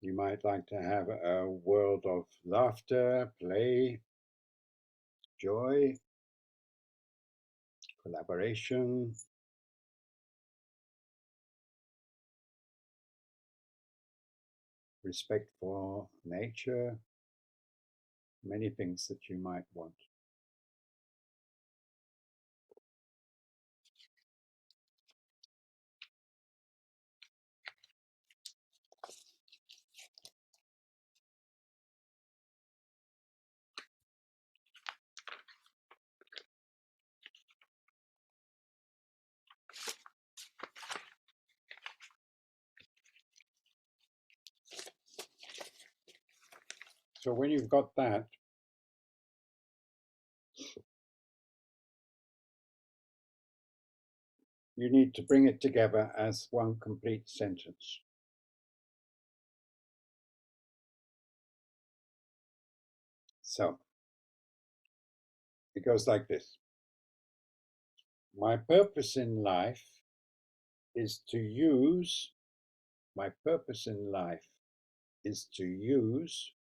You might like to have a world of laughter, play, joy, collaboration, respect for nature, many things that you might want. So, when you've got that, you need to bring it together as one complete sentence. So, it goes like this: My purpose in life is to use, my purpose in life is to use,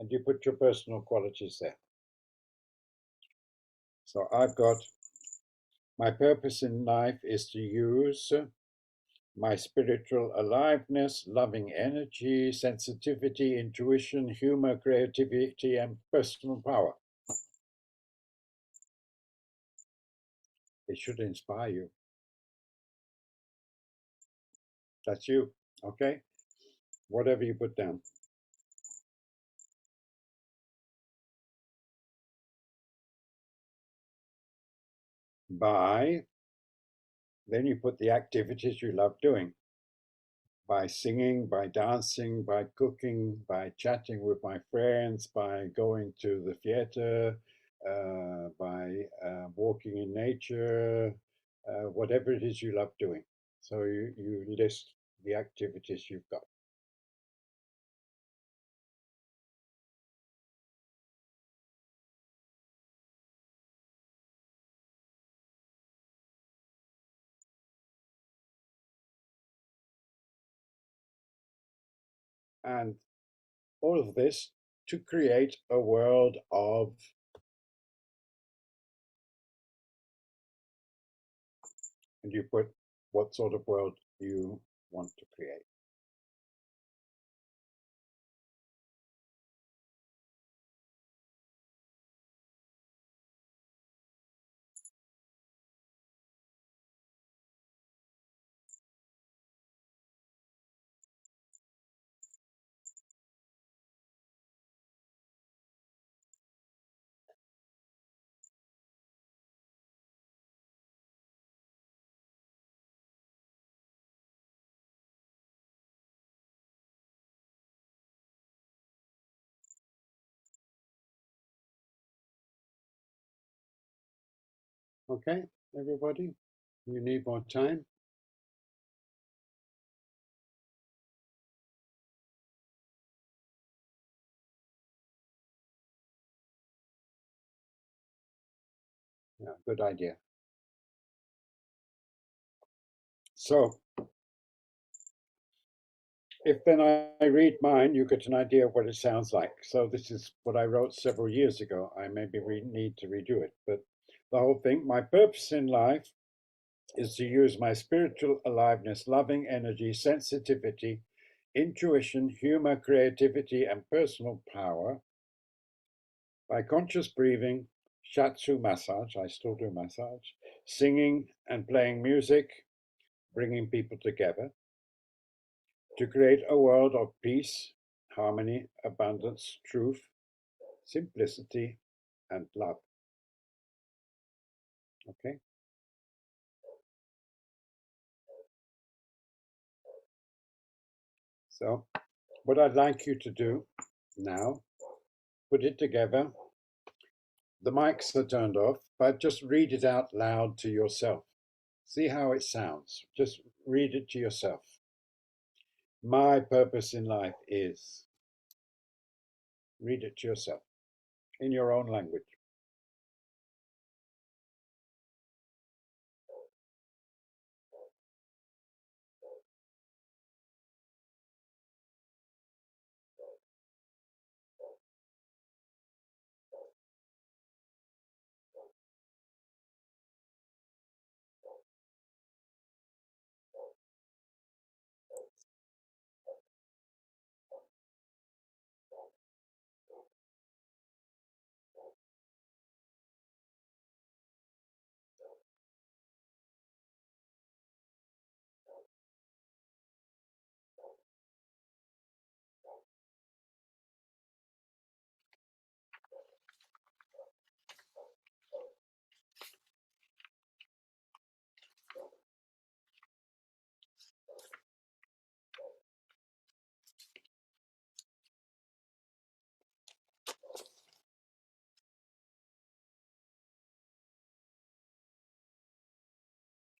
and you put your personal qualities there. So I've got, my purpose in life is to use my spiritual aliveness, loving energy, sensitivity, intuition, humor, creativity, and personal power. It should inspire you. That's you, okay? Whatever you put down. By, then you put the activities you love doing. By singing, by dancing, by cooking, by chatting with my friends, by going to the theater, by walking in nature, whatever it is you love doing. So you list the activities you've got. And all of this to create a world of, and you put what sort of world you want to create. Okay, everybody? You need more time? Yeah, good idea. So if then I read mine, you get an idea of what it sounds like. So this is what I wrote several years ago. I maybe need to redo it, but the whole thing, my purpose in life is to use my spiritual aliveness, loving energy, sensitivity, intuition, humor, creativity, and personal power by conscious breathing, shiatsu massage, I still do massage, singing and playing music, bringing people together, to create a world of peace, harmony, abundance, truth, simplicity, and love. Okay? So, what I'd like you to do now, put it together. The mics are turned off, but just read it out loud to yourself. See how it sounds. Just read it to yourself. My purpose in life is. Read it to yourself in your own language.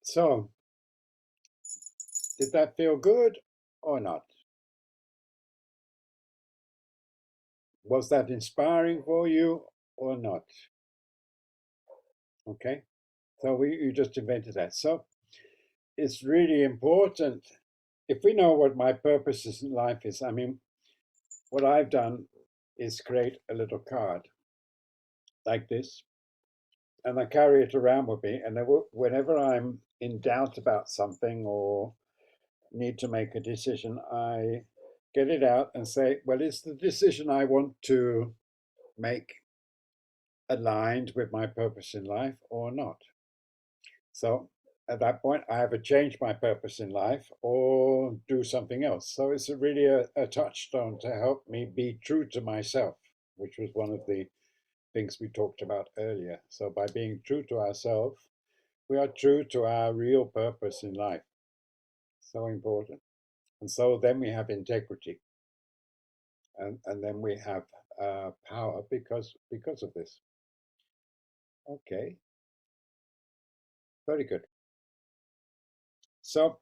So, did that feel good or not? Was that inspiring for you or not? Okay, so you just invented that. So, it's really important if we know what my purpose in life is. I mean, what I've done is create a little card like this, and I carry it around with me. And whenever I'm in doubt about something or need to make a decision, I get it out and say, well, is the decision I want to make aligned with my purpose in life or not? So at that point, I either change my purpose in life or do something else. So it's really a touchstone to help me be true to myself, which was one of the things we talked about earlier. So by being true to ourselves, we are true to our real purpose in life. So important. And so then we have integrity, and then we have power because of this. Okay, very good. So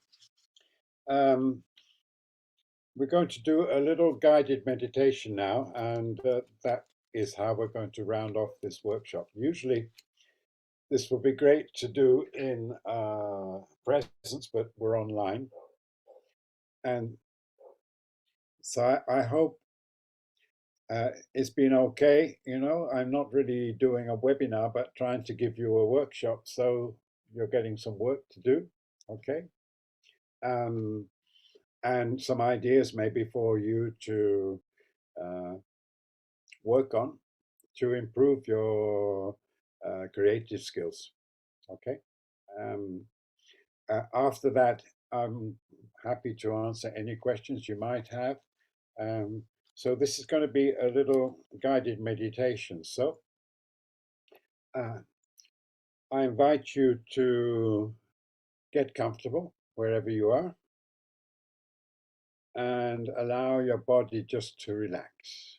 um, we're going to do a little guided meditation now, and that is how we're going to round off this workshop. Usually, this would be great to do in presence, but we're online. And so I hope it's been okay. You know, I'm not really doing a webinar, but trying to give you a workshop. So you're getting some work to do. Okay. Um, and some ideas maybe for you to uh, work on to improve your creative skills. Okay. Um, after that, I'm happy to answer any questions you might have. Um, so this is going to be a little guided meditation. So uh, I invite you to get comfortable wherever you are and allow your body just to relax.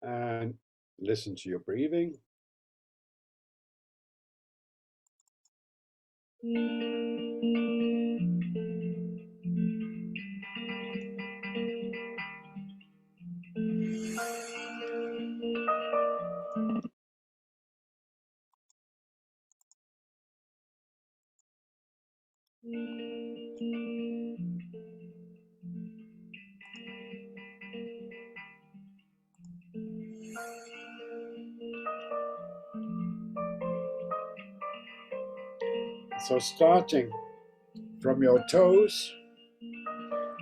And listen to your breathing. So starting from your toes,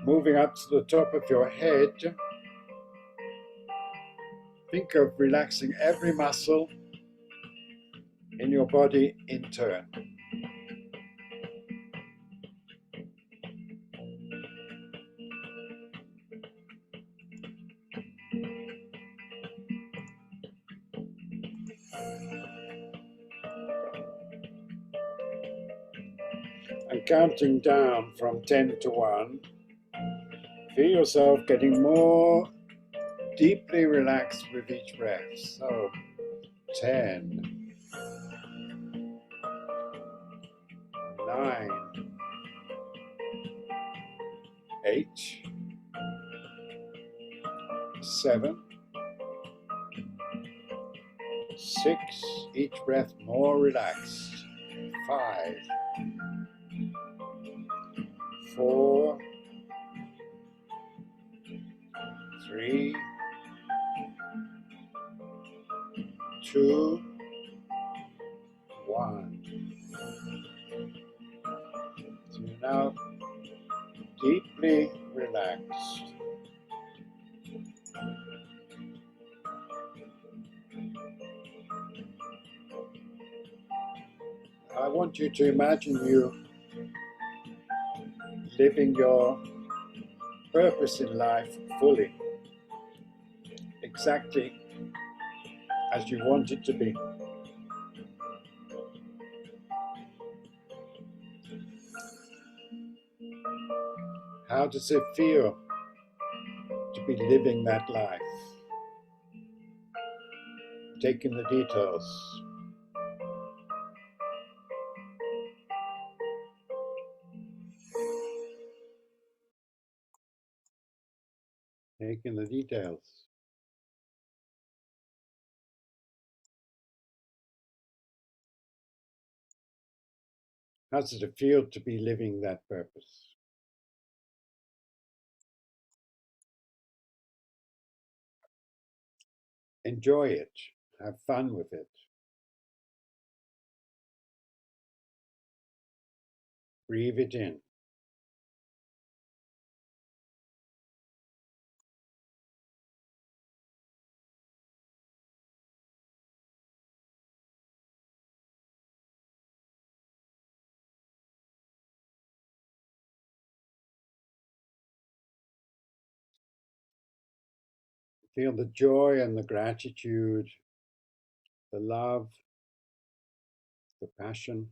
moving up to the top of your head, think of relaxing every muscle in your body in turn. And counting down from 10 to 1, Feel yourself getting more deeply relaxed with each breath. So 10, 9, 8, 7, 6, each breath more relaxed. 5, 4, 3, 2, 1. So you're now deeply relaxed. I want you to imagine you living your purpose in life fully, exactly as you want it to be. How does it feel to be living that life? Taking the details. Taking the details. How does it feel to be living that purpose? Enjoy it. Have fun with it. Breathe it in. Feel the joy and the gratitude, the love, the passion,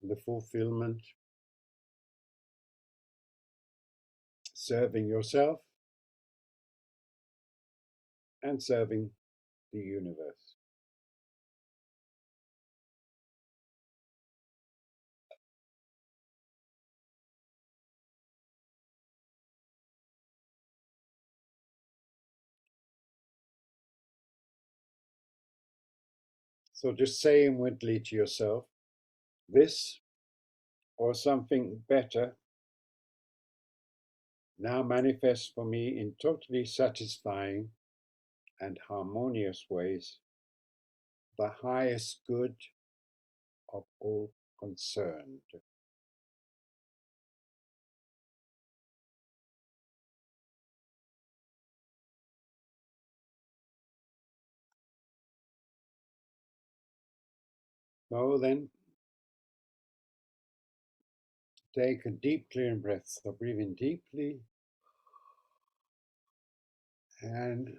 the fulfillment, serving yourself and serving the universe. So just say inwardly to yourself, this or something better now manifests for me in totally satisfying and harmonious ways, the highest good of all concerned. So then take a deep clearing breath. So breathe in deeply and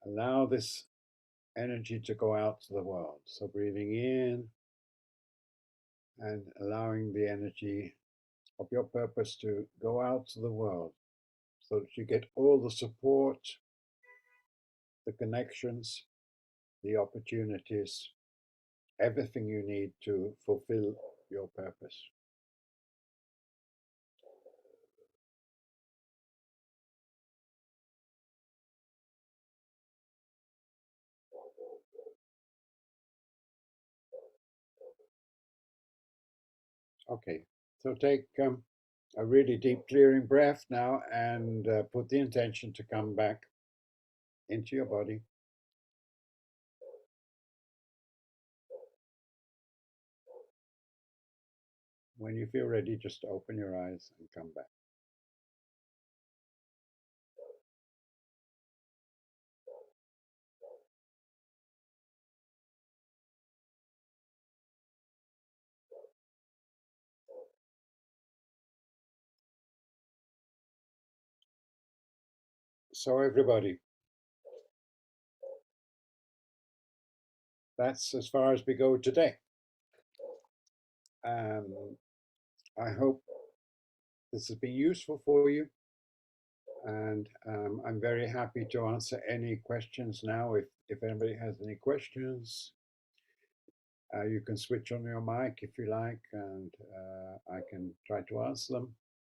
allow this energy to go out to the world. So breathing in and allowing the energy of your purpose to go out to the world so that you get all the support, the connections, the opportunities, everything you need to fulfill your purpose. Okay, so take a really deep clearing breath now and put the intention to come back into your body. When you feel ready, just open your eyes and come back. So everybody, that's as far as we go today. I hope this has been useful for you. And I'm very happy to answer any questions now. If anybody has any questions, you can switch on your mic if you like, and I can try to answer them.